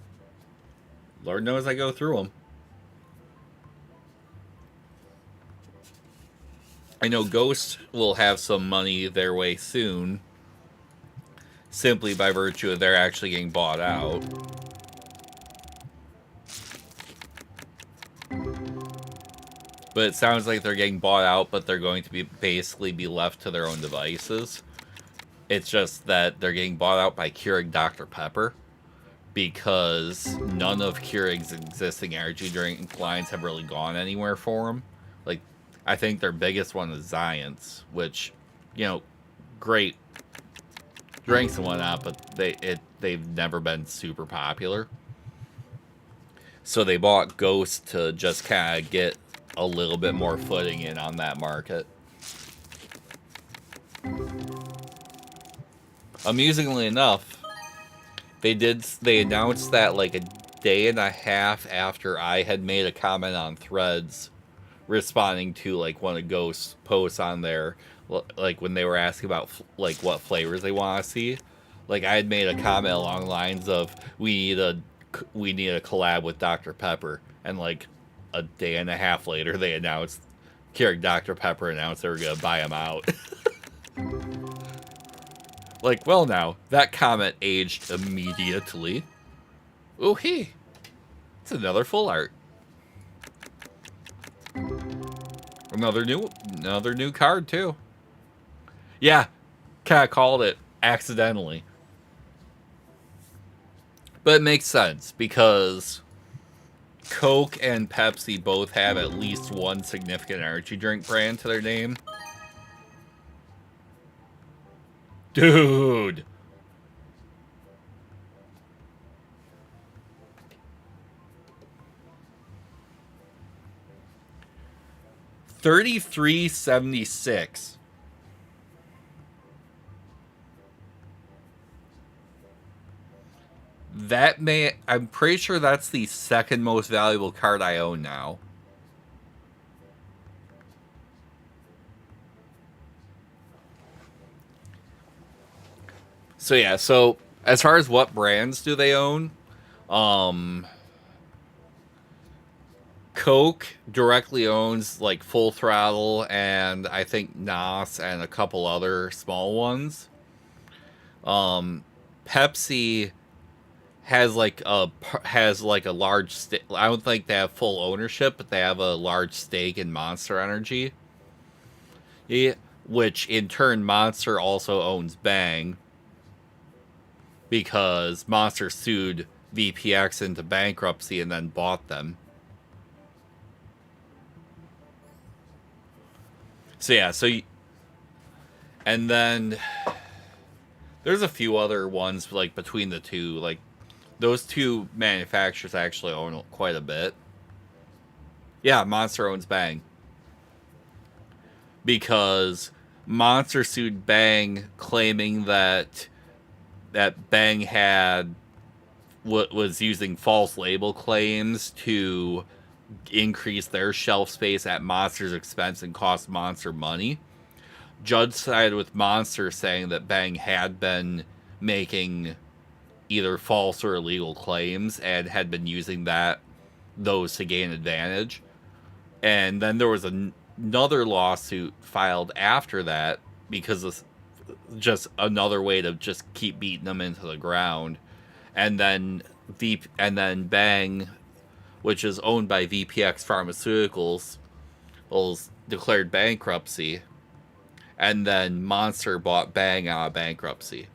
S2: Lord knows I go through them. I know Ghost will have some money their way soon, simply by virtue of they're actually getting bought out. But it sounds like they're getting bought out, but they're going to be basically be left to their own devices. It's just that they're getting bought out by Keurig Dr. Pepper, because none of Keurig's existing energy drink lines have really gone anywhere for them. Like, I think their biggest one is Zions, which, you know, great drinks and whatnot, but they've never been super popular. So they bought Ghost to just kind of get a little bit more footing in on that market. Amusingly enough, they announced that like a day and a half after I had made a comment on Threads responding to like one of Ghost's posts on there, like when they were asking about like what flavors they want to see. Like I had made a comment along the lines of we need a collab with Dr. Pepper, and like a day and a half later they announced Keurig Dr. Pepper announced they were gonna buy them out. Like, well, now that comment aged immediately. Oh, hey, it's another full art. Another new card too. Yeah, kind of called it accidentally, but it makes sense because Coke and Pepsi both have at least one significant energy drink brand to their name. Dude. $33.76. I'm pretty sure that's the second most valuable card I own now. So yeah, so as far as what brands do they own, Coke directly owns like Full Throttle and I think NOS and a couple other small ones. Pepsi has like a large stake. I don't think they have full ownership, but they have a large stake in Monster Energy. Yeah, which in turn Monster also owns Bang, because Monster sued VPX into bankruptcy and then bought them. So yeah, and then there's a few other ones like between the two, like those two manufacturers actually own quite a bit. Yeah, Monster owns Bang, because Monster sued Bang claiming that Bang was using false label claims to increase their shelf space at Monster's expense and cost Monster money. Judge sided with Monster, saying that Bang had been making either false or illegal claims and had been using those to gain advantage. And then there was another lawsuit filed after that because of just another way to just keep beating them into the ground. And then Bang, which is owned by VPX Pharmaceuticals, declared bankruptcy, and then Monster bought Bang out of bankruptcy.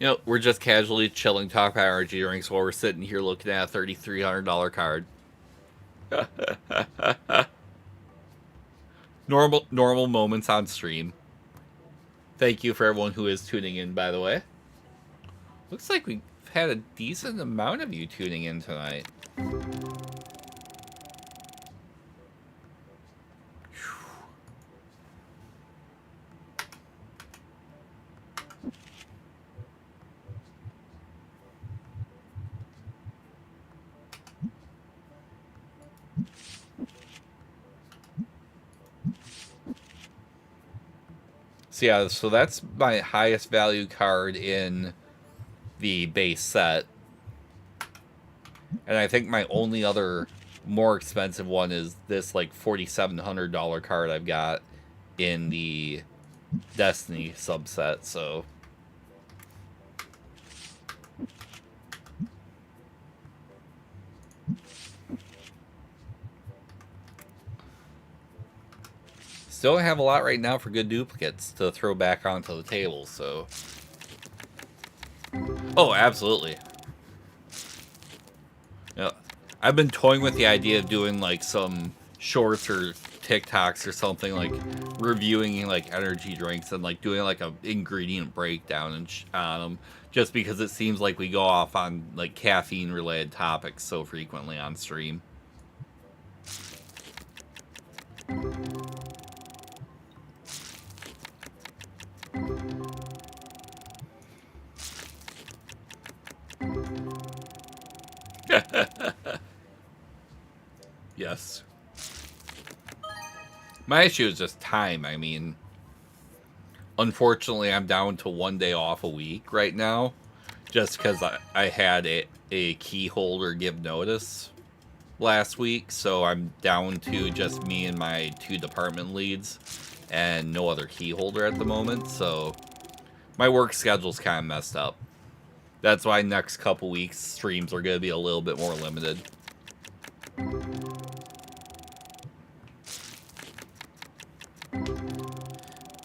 S2: You know, we're just casually chilling, talking about energy drinks while we're sitting here looking at a $3,300 card. Normal moments on stream. Thank you for everyone who is tuning in, by the way. Looks like we've had a decent amount of you tuning in tonight. So yeah, so that's my highest value card in the base set. And I think my only other more expensive one is this like $4,700 card I've got in the Destiny subset, so still don't have a lot right now for good duplicates to throw back onto the table, so. Oh, absolutely. Yeah. I've been toying with the idea of doing like some shorts or TikToks or something, like reviewing like energy drinks and like doing like a ingredient breakdown and on them, just because it seems like we go off on like caffeine related topics so frequently on stream. Yes. My issue is just time. I mean, unfortunately, I'm down to 1 day off a week right now, just because I had a key holder give notice last week, so I'm down to just me and my 2 department leads and no other key holder at the moment, so my work schedule's kind of messed up. That's why next couple weeks streams are going to be a little bit more limited.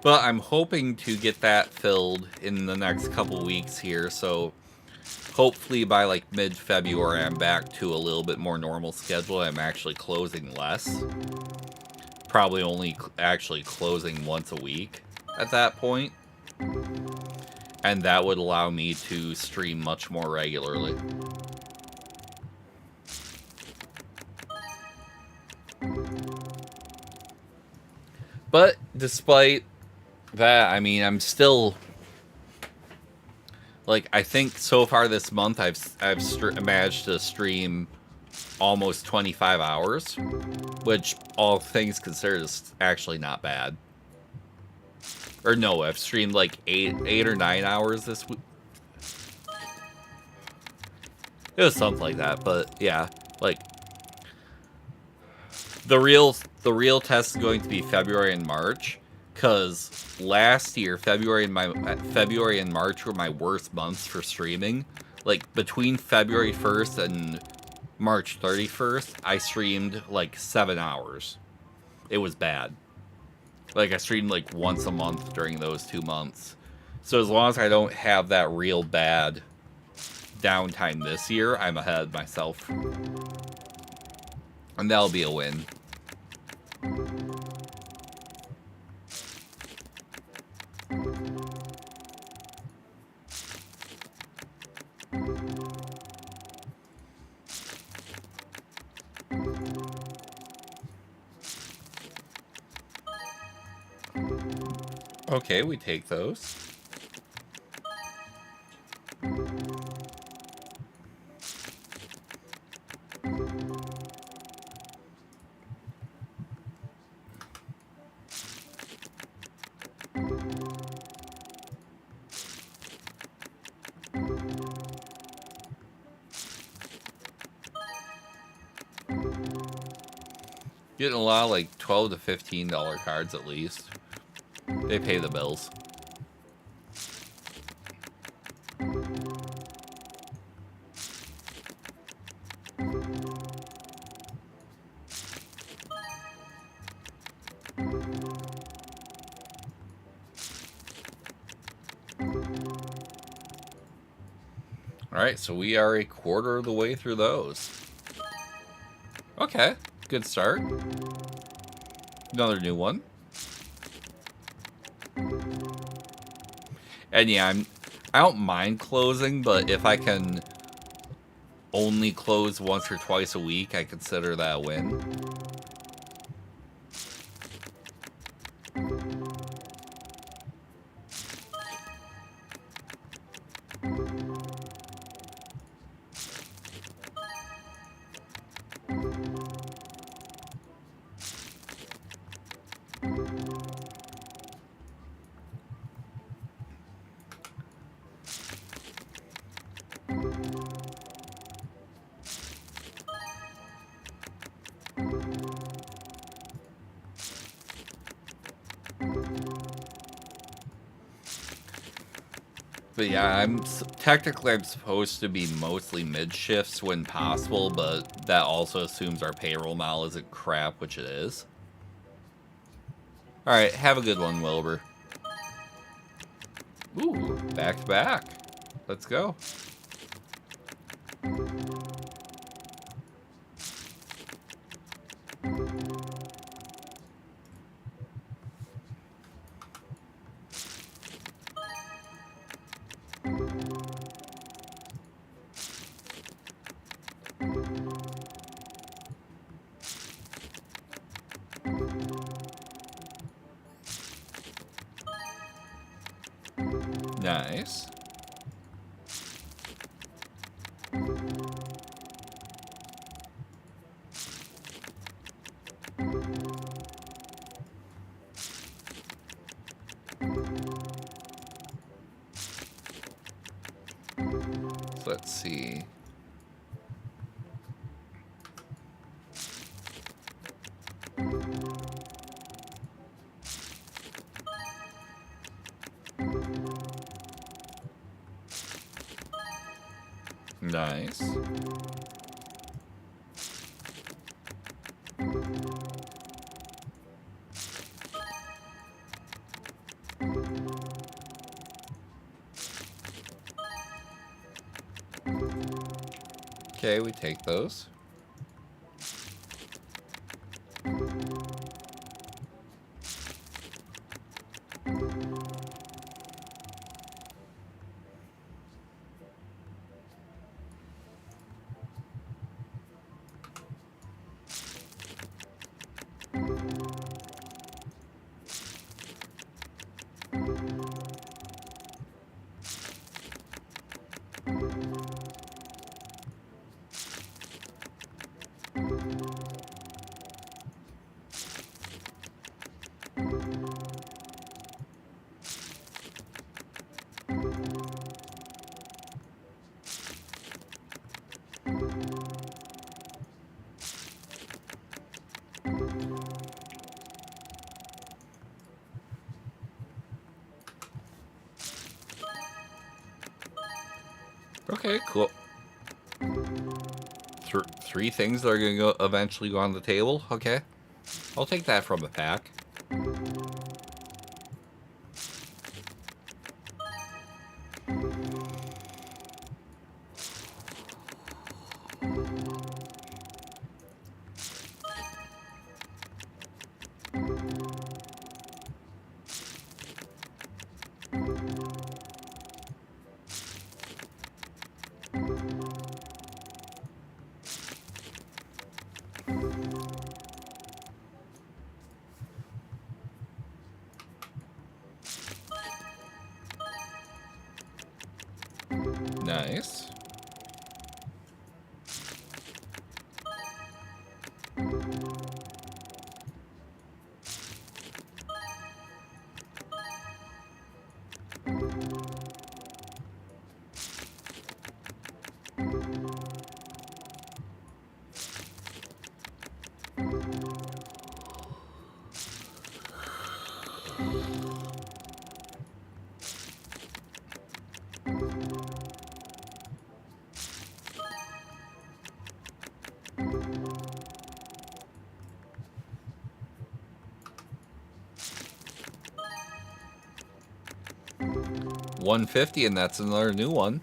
S2: But I'm hoping to get that filled in the next couple weeks here, so hopefully by like mid-February I'm back to a little bit more normal schedule. I'm actually closing less. Probably only actually closing once a week at that point. And that would allow me to stream much more regularly. But despite that, I mean, I'm still like, I think so far this month I've managed to stream almost 25 hours, which all things considered is actually not bad. Or no, I've streamed like 8 or 9 hours this week. It was something like that, but yeah, like the real test is going to be February and March, because last year February and March were my worst months for streaming. Like between February 1st and March 31st, I streamed like 7 hours. It was bad. Like I streamed like once a month during those 2 months. So as long as I don't have that real bad downtime this year, I'm ahead of myself. And that'll be a win. Okay, we take those. Getting a lot of like $12 to $15 cards at least. They pay the bills. Alright, so we are a quarter of the way through those. Okay, good start. Another new one. And yeah, I don't mind closing, but if I can only close once or twice a week, I consider that a win. But yeah, technically I'm supposed to be mostly mid shifts when possible, but that also assumes our payroll now isn't crap, which it is. All right, have a good one, Wilbur. Ooh, back to back. Let's go. Nice. Let's see. Nice. Okay, we take those. Okay, cool. Three things that are going to eventually go on the table. Okay. I'll take that from the pack. Nice. $150, and that's another new one.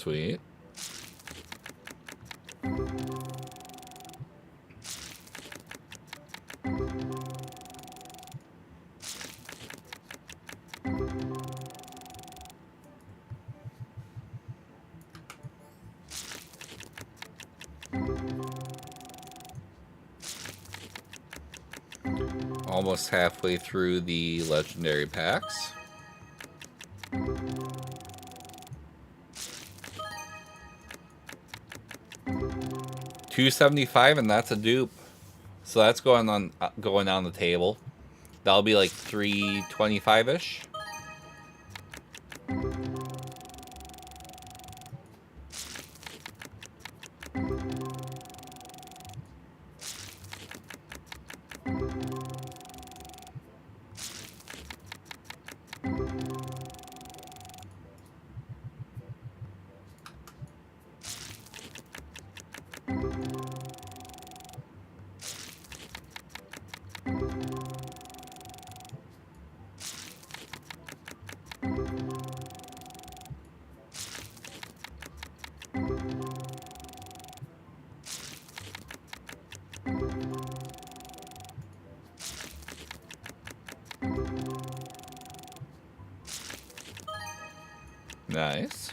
S2: Sweet. Almost halfway through the legendary packs. $275, and that's a dupe. So that's going on the table. That'll be like $325-ish. Nice.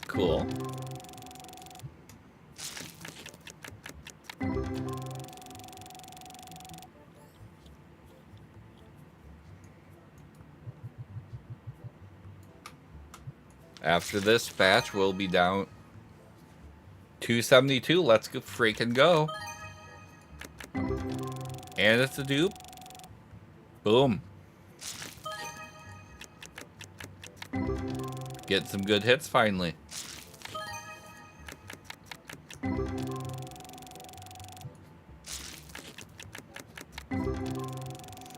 S2: Cool. After this batch, we'll be down 272. Let's go freaking go. And it's a dupe. Boom. Getting some good hits finally.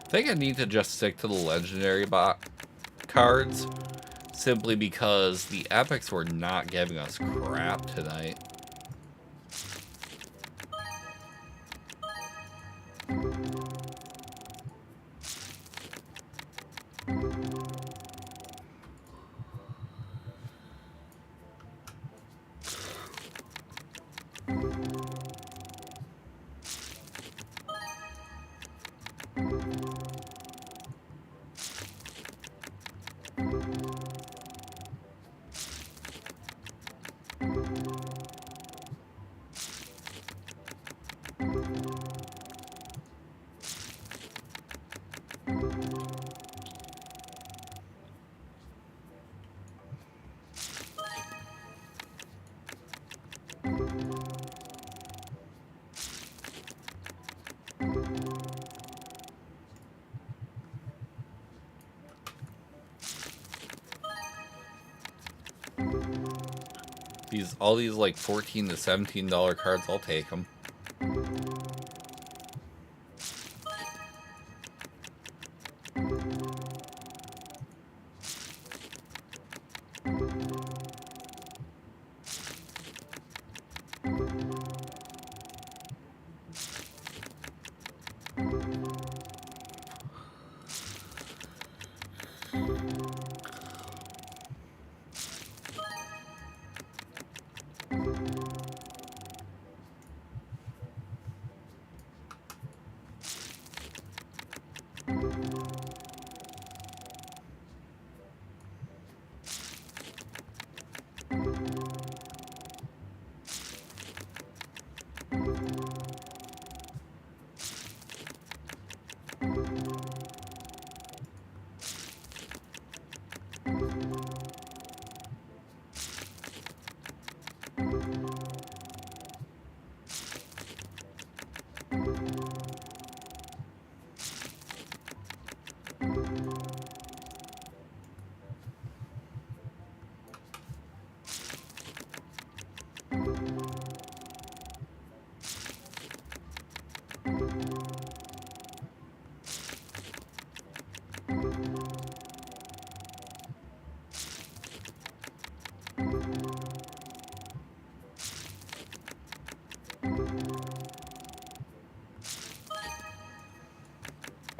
S2: I think I need to just stick to the legendary cards, simply because the epics were not giving us crap tonight. All these like $14 to $17 cards, I'll take them.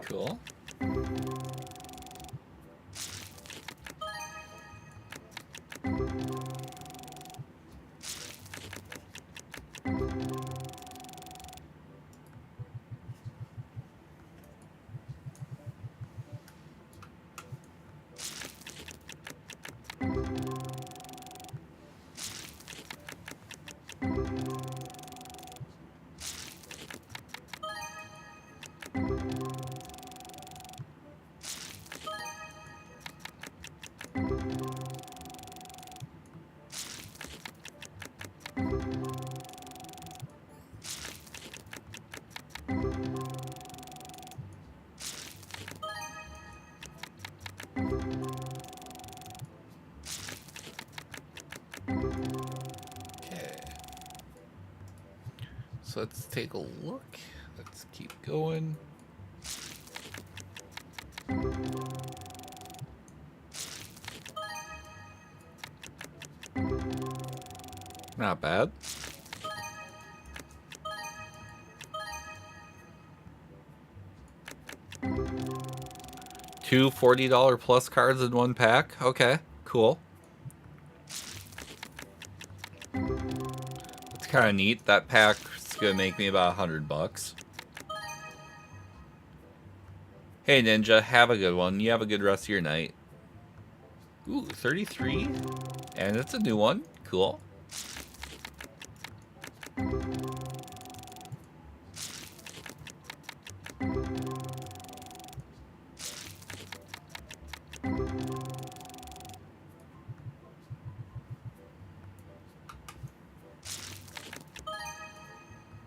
S2: Cool. Okay. So let's take a look. Let's keep going. Not bad. Two $40 plus cards in one pack. Okay, cool. It's kind of neat. That pack's gonna make me about $100. Hey Ninja, have a good one. You have a good rest of your night. Ooh, 33? And it's a new one. Cool.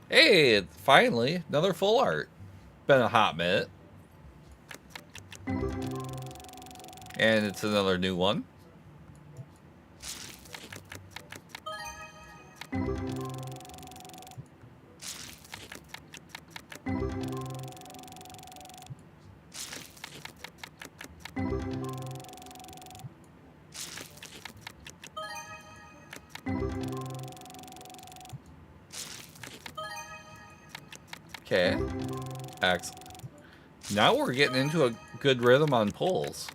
S2: Hey, finally, another full art. Been a hot minute. And it's another new one. Okay. Excellent. Now we're getting into a good rhythm on pulls.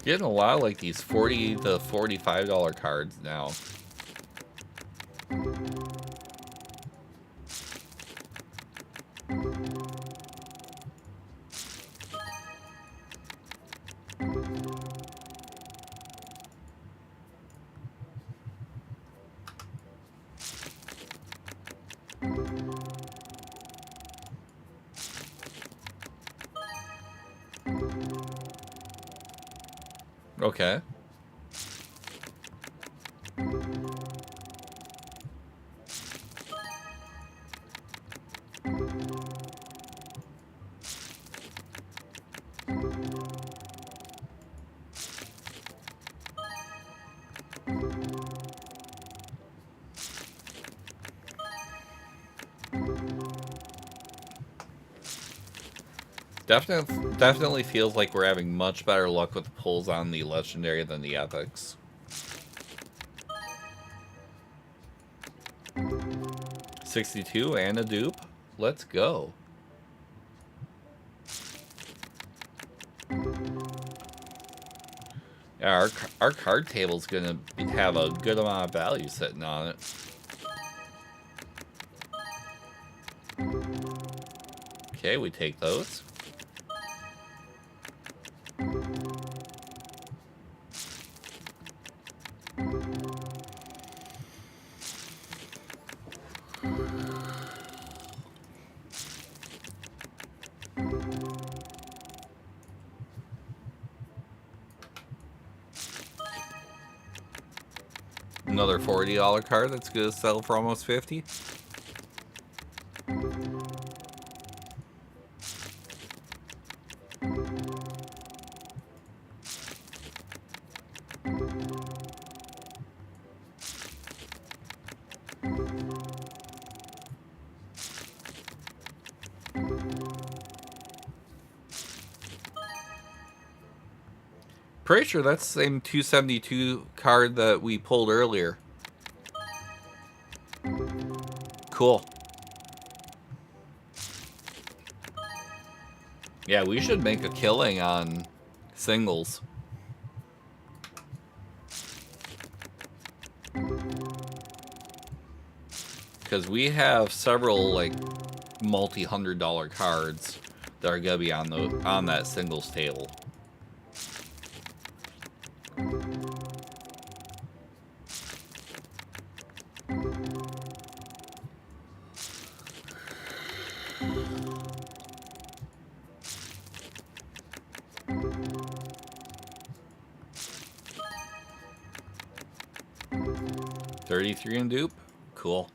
S2: Getting a lot of like these $40 to $45 cards now. Okay. Definitely feels like we're having much better luck with pulls on the legendary than the epics. $62 and a dupe. Let's go. Yeah, our card table's gonna have a good amount of value sitting on it. Okay, we take those. Another $40 card that's gonna sell for almost 50. Pretty sure that's the same 272 card that we pulled earlier. Cool. Yeah, we should make a killing on singles. Because we have several, like, multi-$100 cards that are gonna be on that singles table. $33 in dupe? Cool.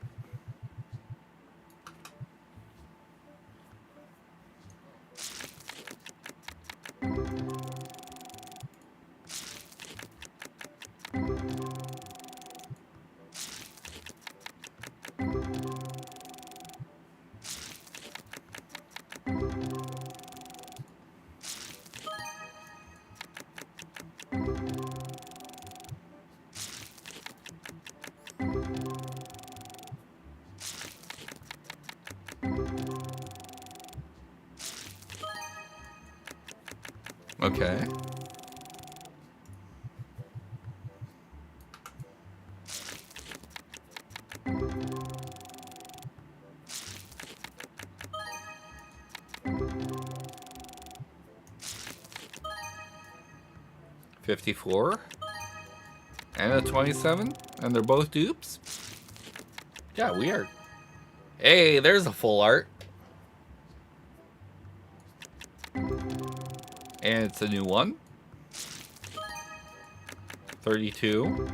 S2: Okay. $54 and a 27, and they're both dupes. Yeah, weird. Hey, there's a full art. And it's a new one. 32.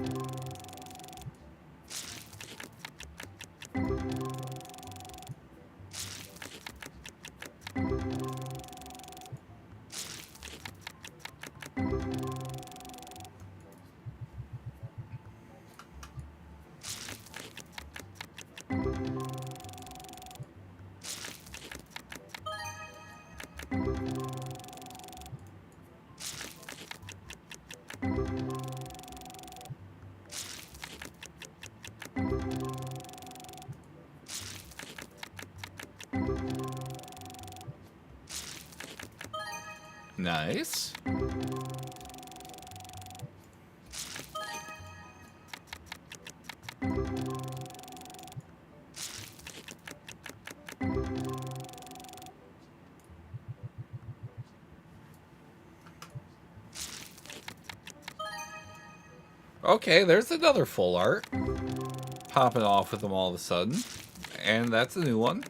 S2: Nice. Okay, there's another full art. Popping off with them all of a sudden. And that's a new one.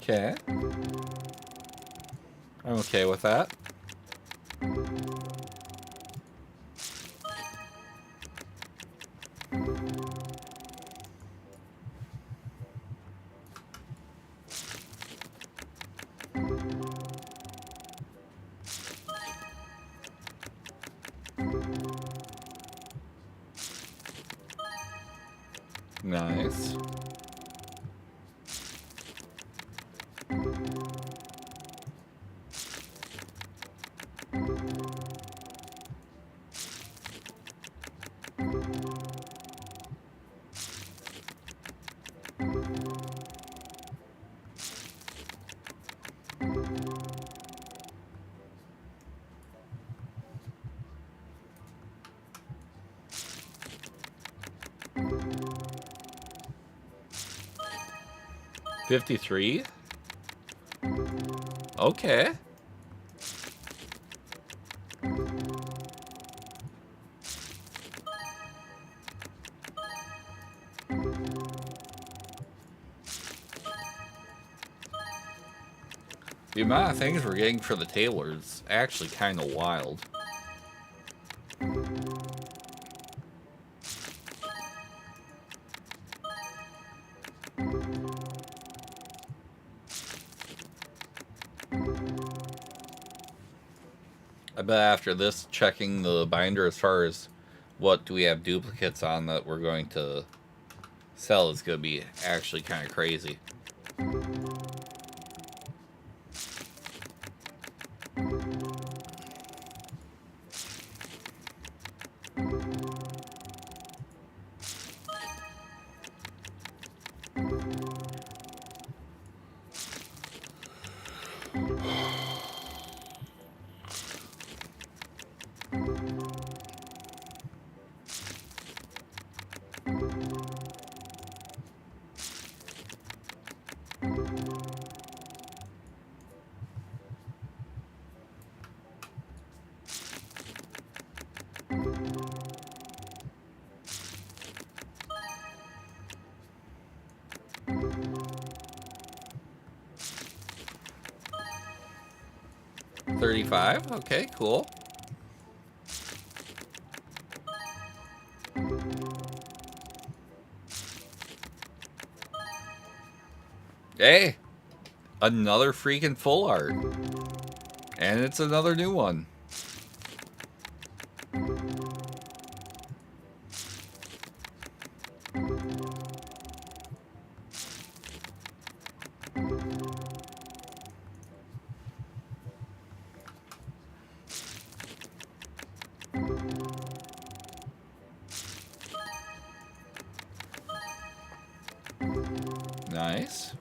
S2: Okay. I'm okay with that. Nice. $53. Okay. The amount of things we're getting for the tailor is actually kind of wild. I bet after this, checking the binder as far as what do we have duplicates on that we're going to sell is going to be actually kind of crazy. $35. Okay, cool. Hey, another freaking full art. And it's another new one. Nice.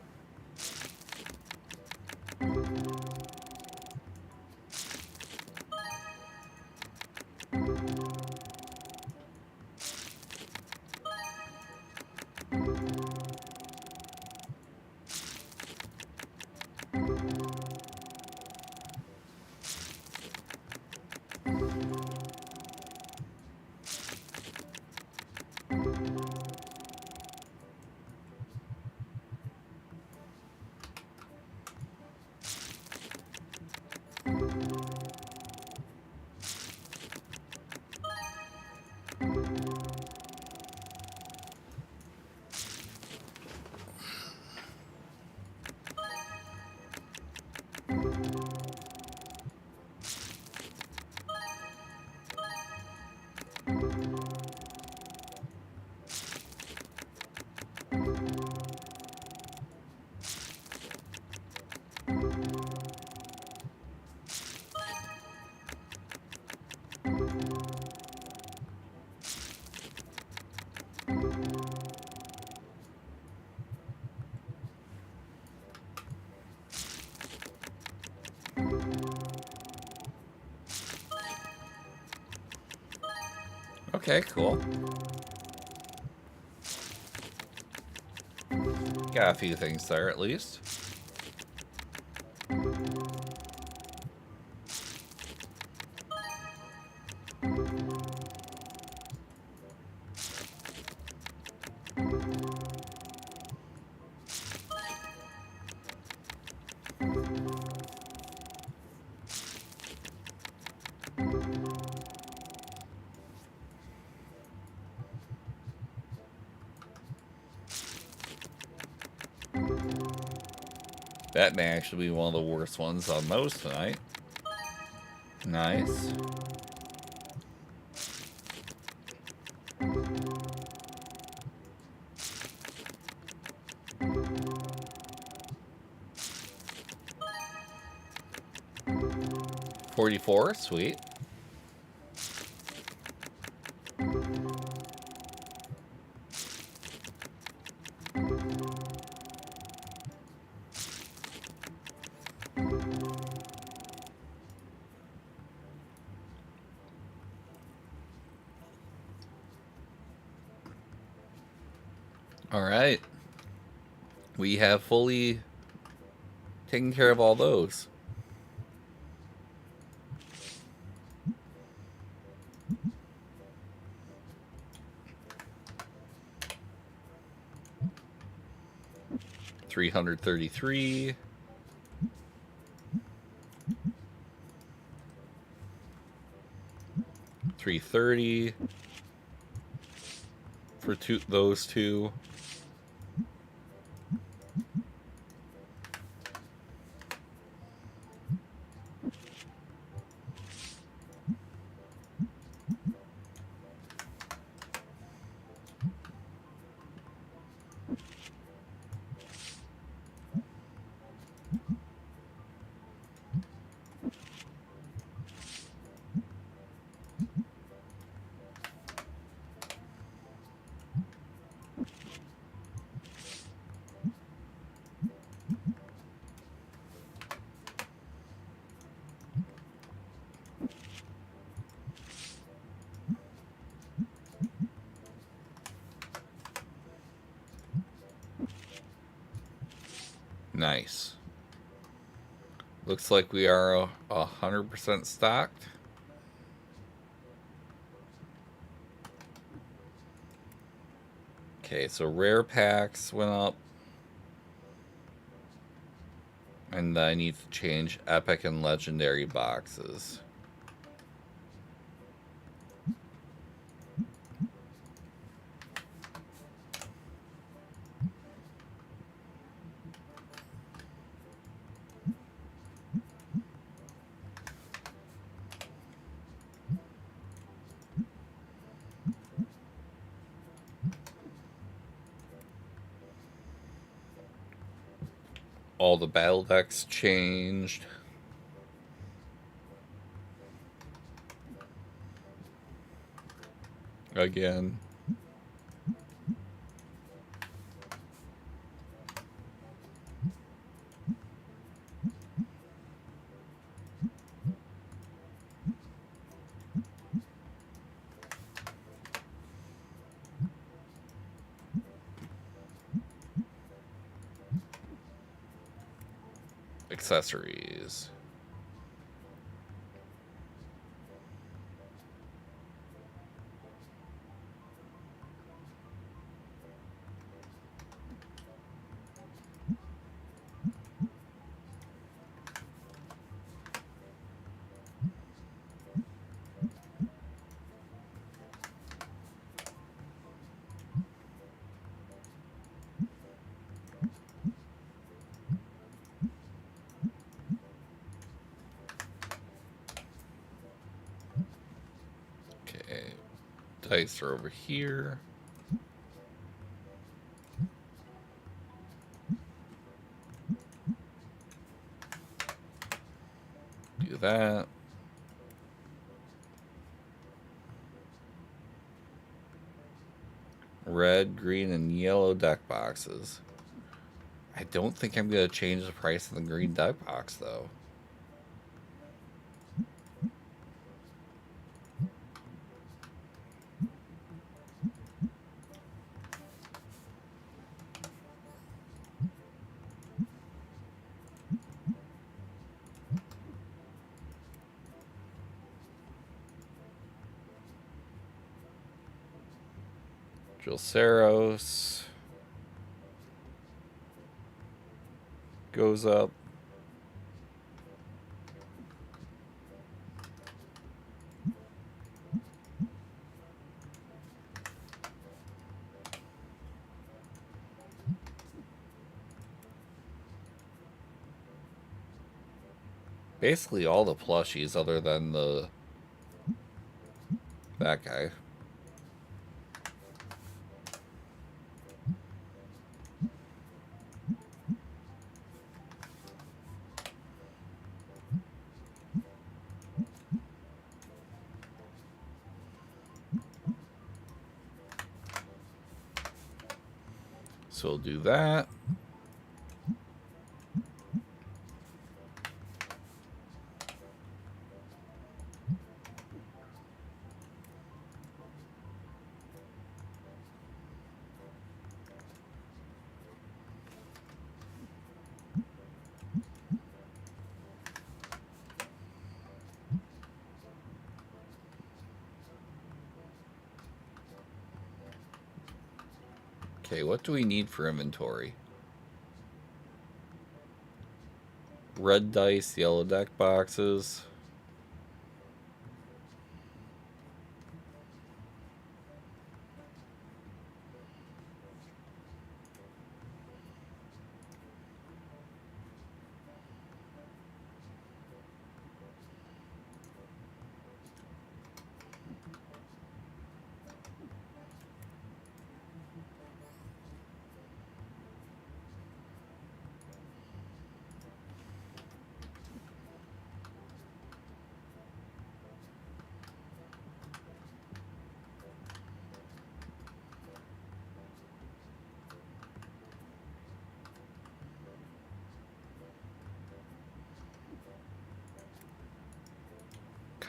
S2: Okay, cool. Got a few things there at least. That may actually be one of the worst ones on those tonight. Nice. $44, sweet. All right. We have fully taken care of all those. $333. $330 for those two. Nice. Looks like we are 100% stocked. Okay, so rare packs went up. And I need to change epic and legendary boxes. All the battle decks changed. Again. Accessories. Okay, dice are over here. Do that. Red, green, and yellow deck boxes. I don't think I'm going to change the price of the green deck box, though. Julceros goes up. Basically all the plushies other than that guy. So we'll do that. Okay, what do we need for inventory? Red dice, yellow deck boxes.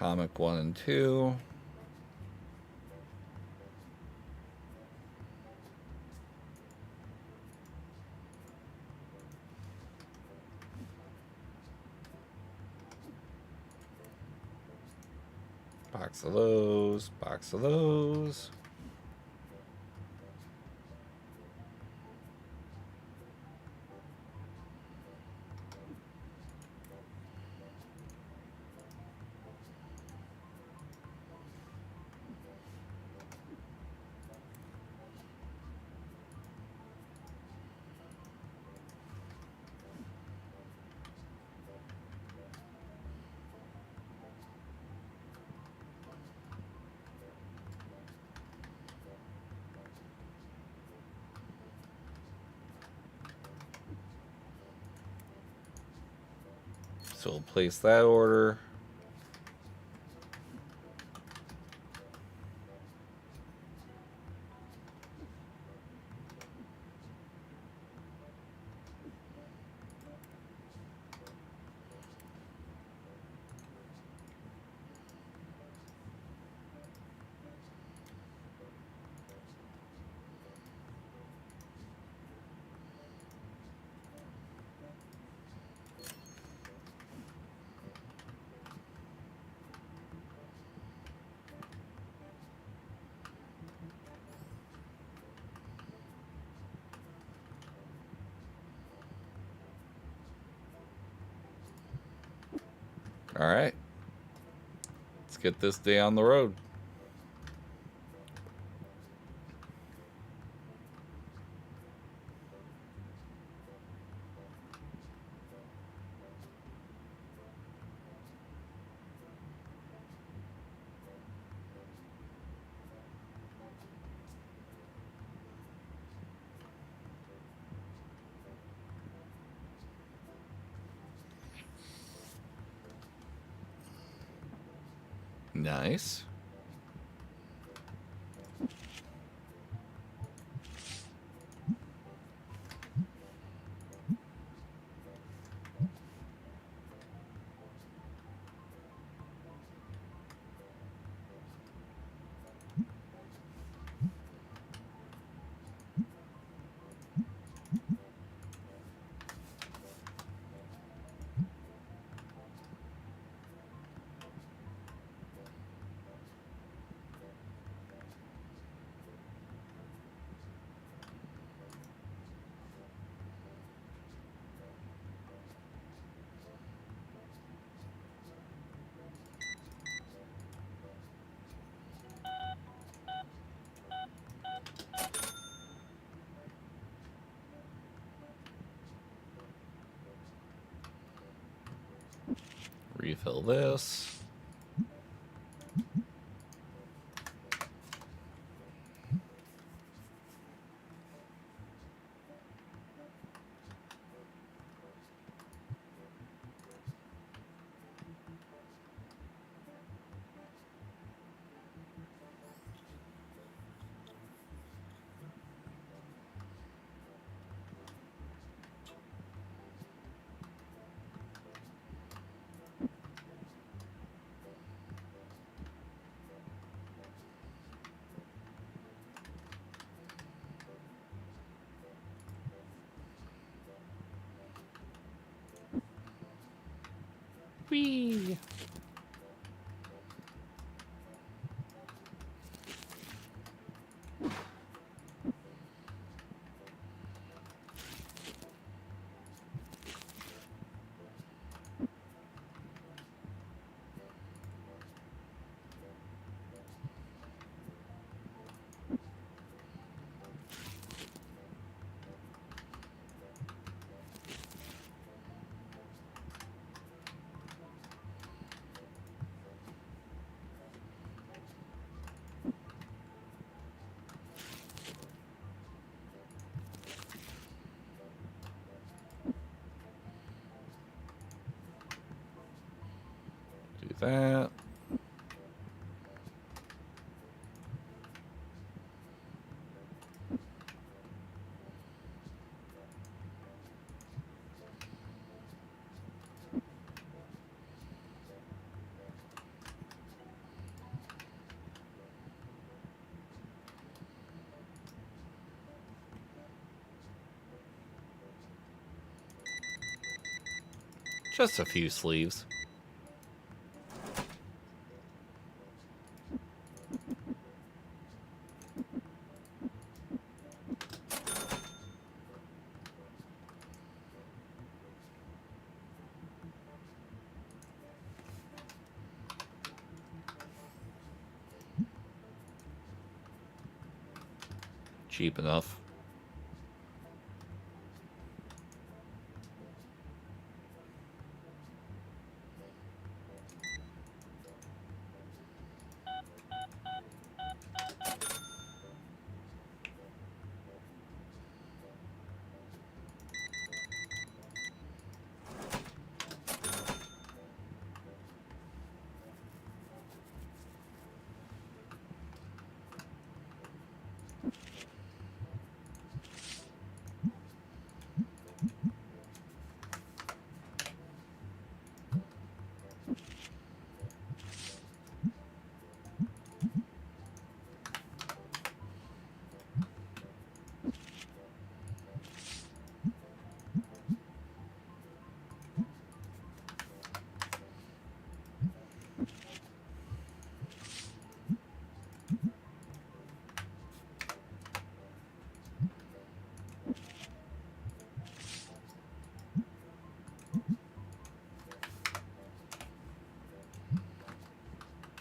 S2: Comic 1 and 2. Box of those, box of those. So we'll place that order. All right. Let's get this day on the road. Nice. Refill this. Whee! Do that. Just a few sleeves. Cheap enough.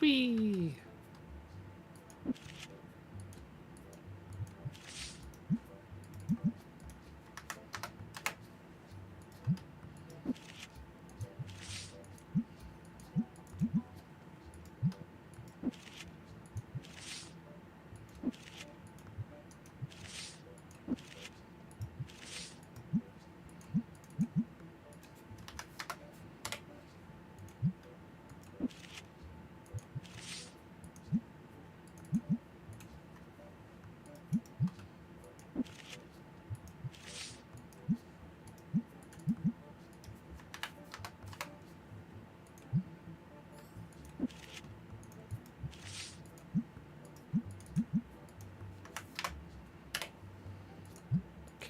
S2: Whee!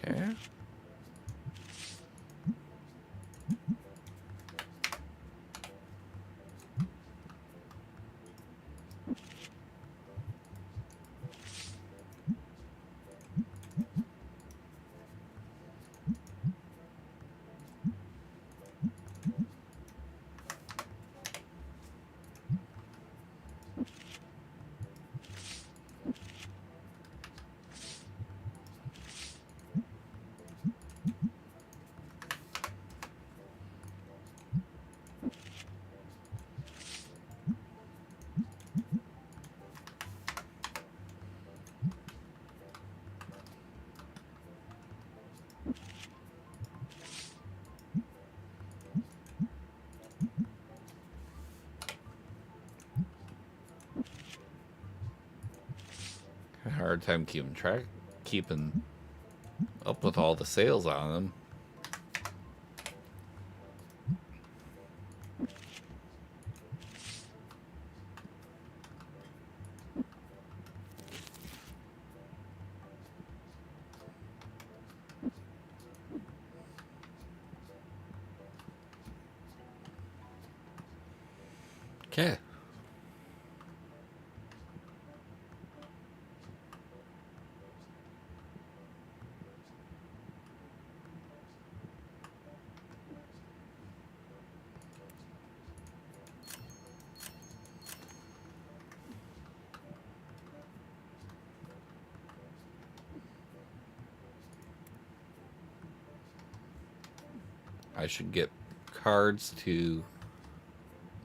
S2: Okay. A hard time keeping up with all the sales on them. Okay. I should get cards to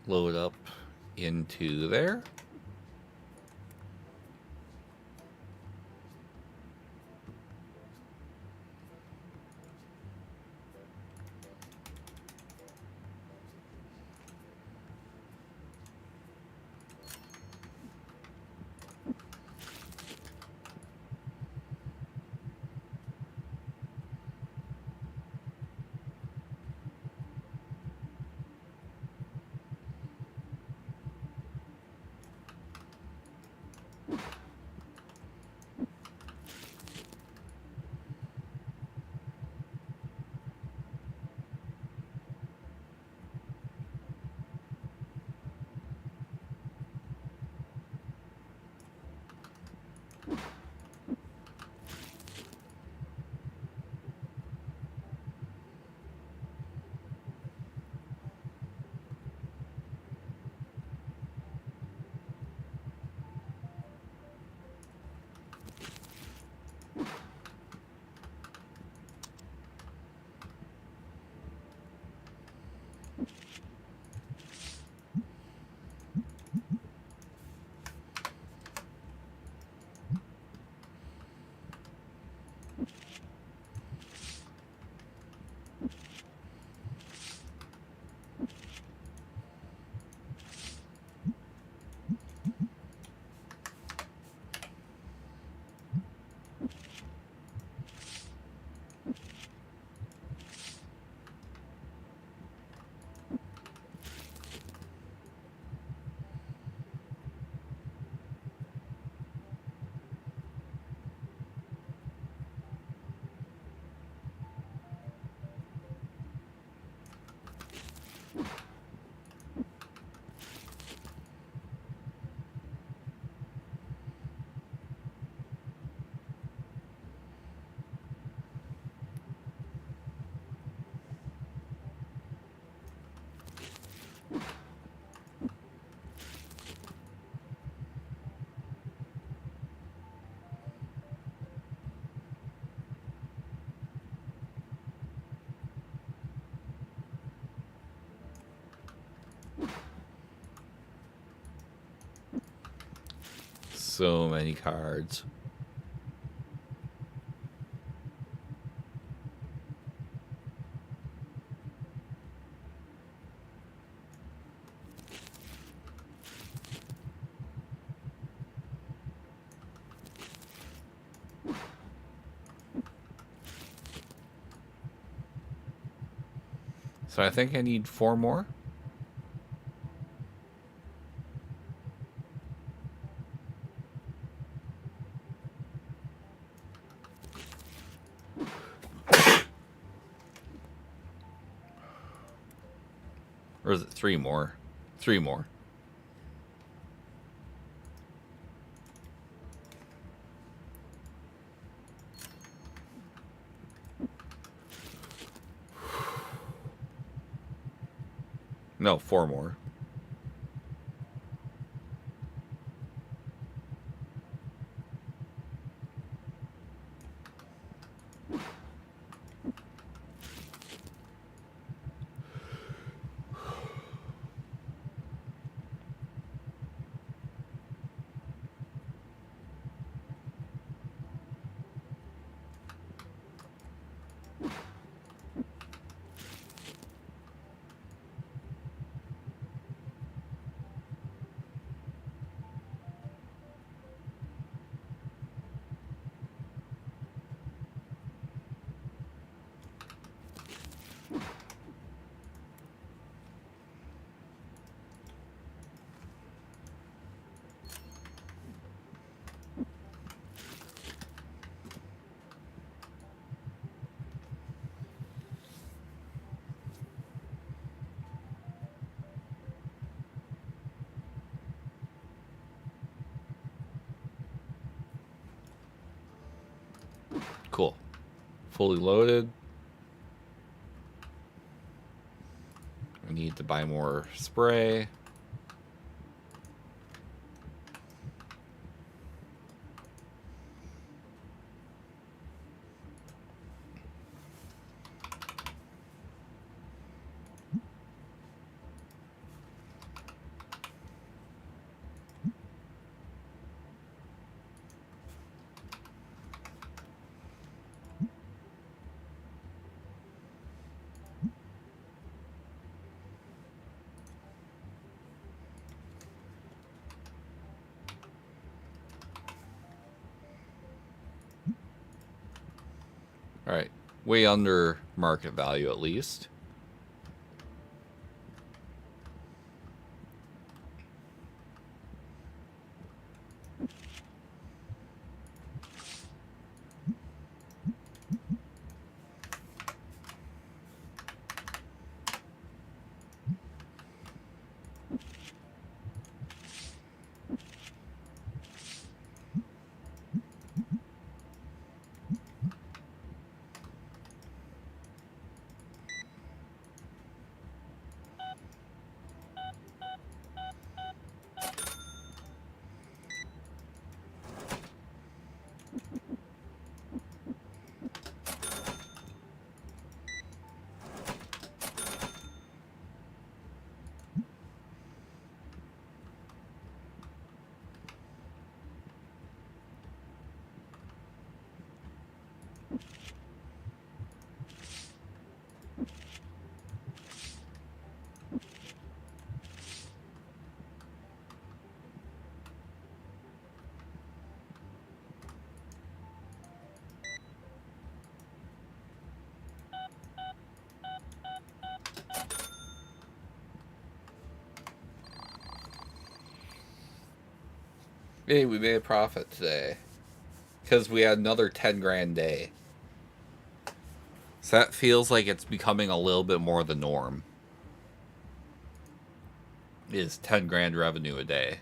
S2: load up into there. So many cards. So I think I need 4 more. Or is it 3 more? 3 more. No, 4 more. Cool. Fully loaded. I need to buy more spray. All right. Way under market value at least. Hey, we made a profit today because we had another 10 grand day. So that feels like it's becoming a little bit more the norm. Is 10 grand revenue a day.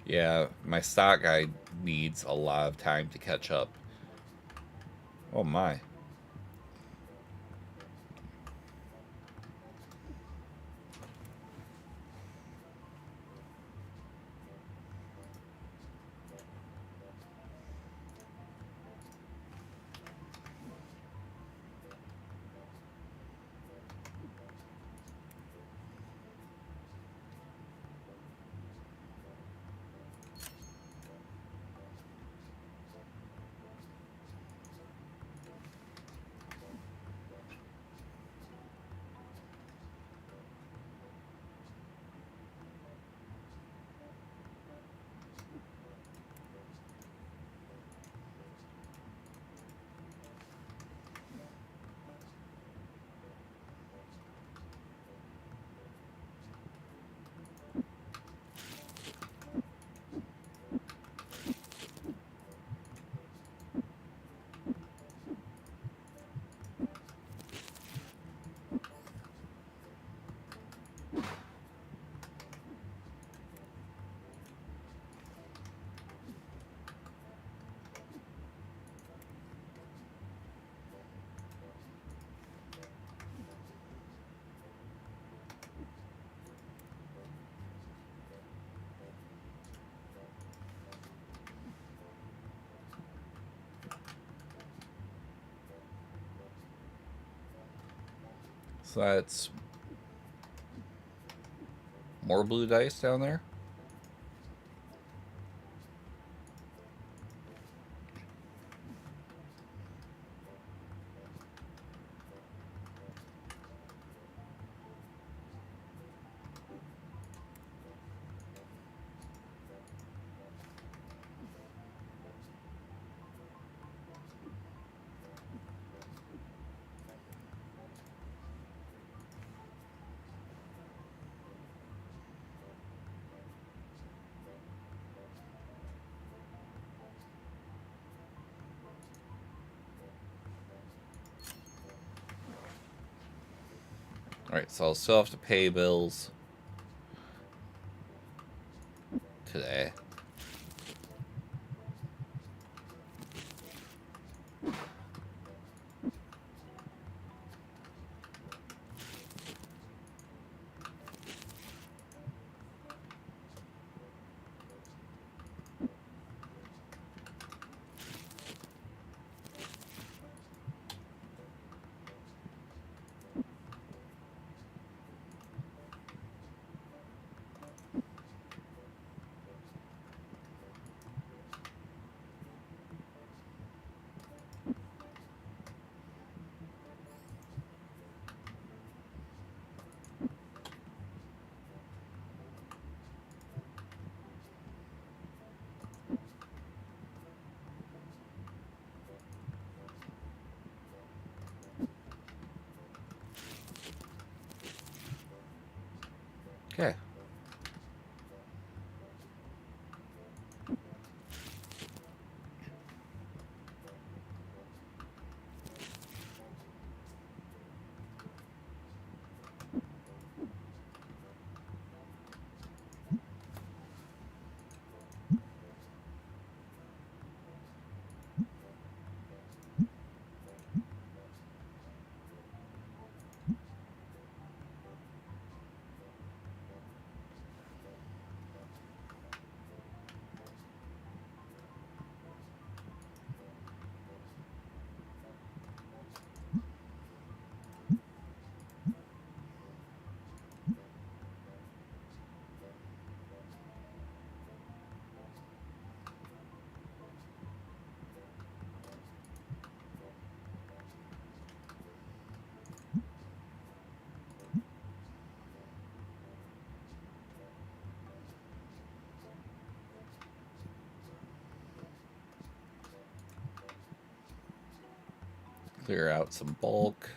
S2: Yeah, my stock guide needs a lot of time to catch up. Oh my. So that's more blue dice down there. Alright, so I'll still have to pay bills today. Okay. Clear out some bulk.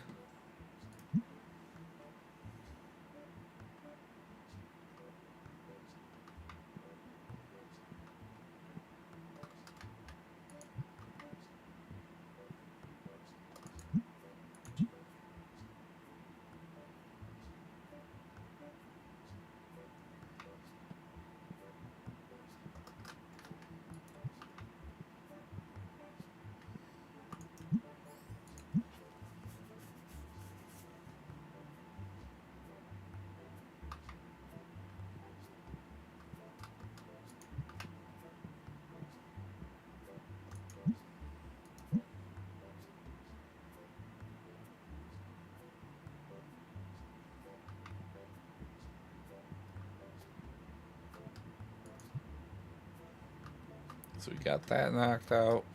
S2: So we got that knocked out.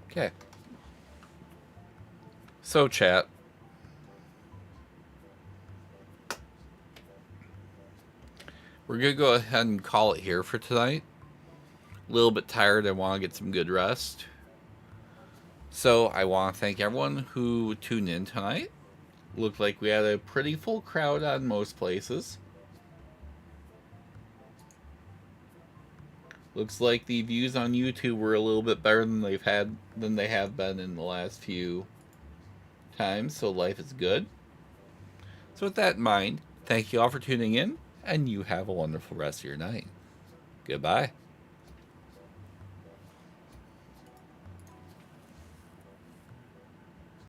S2: Okay. So, chat. We're going to go ahead and call it here for tonight. A little bit tired. I want to get some good rest. So, I want to thank everyone who tuned in tonight. Looked like we had a pretty full crowd on most places. Looks like the views on YouTube were a little bit better than they have been in the last few times, so life is good. So with that in mind, thank you all for tuning in, and you have a wonderful rest of your night. Goodbye.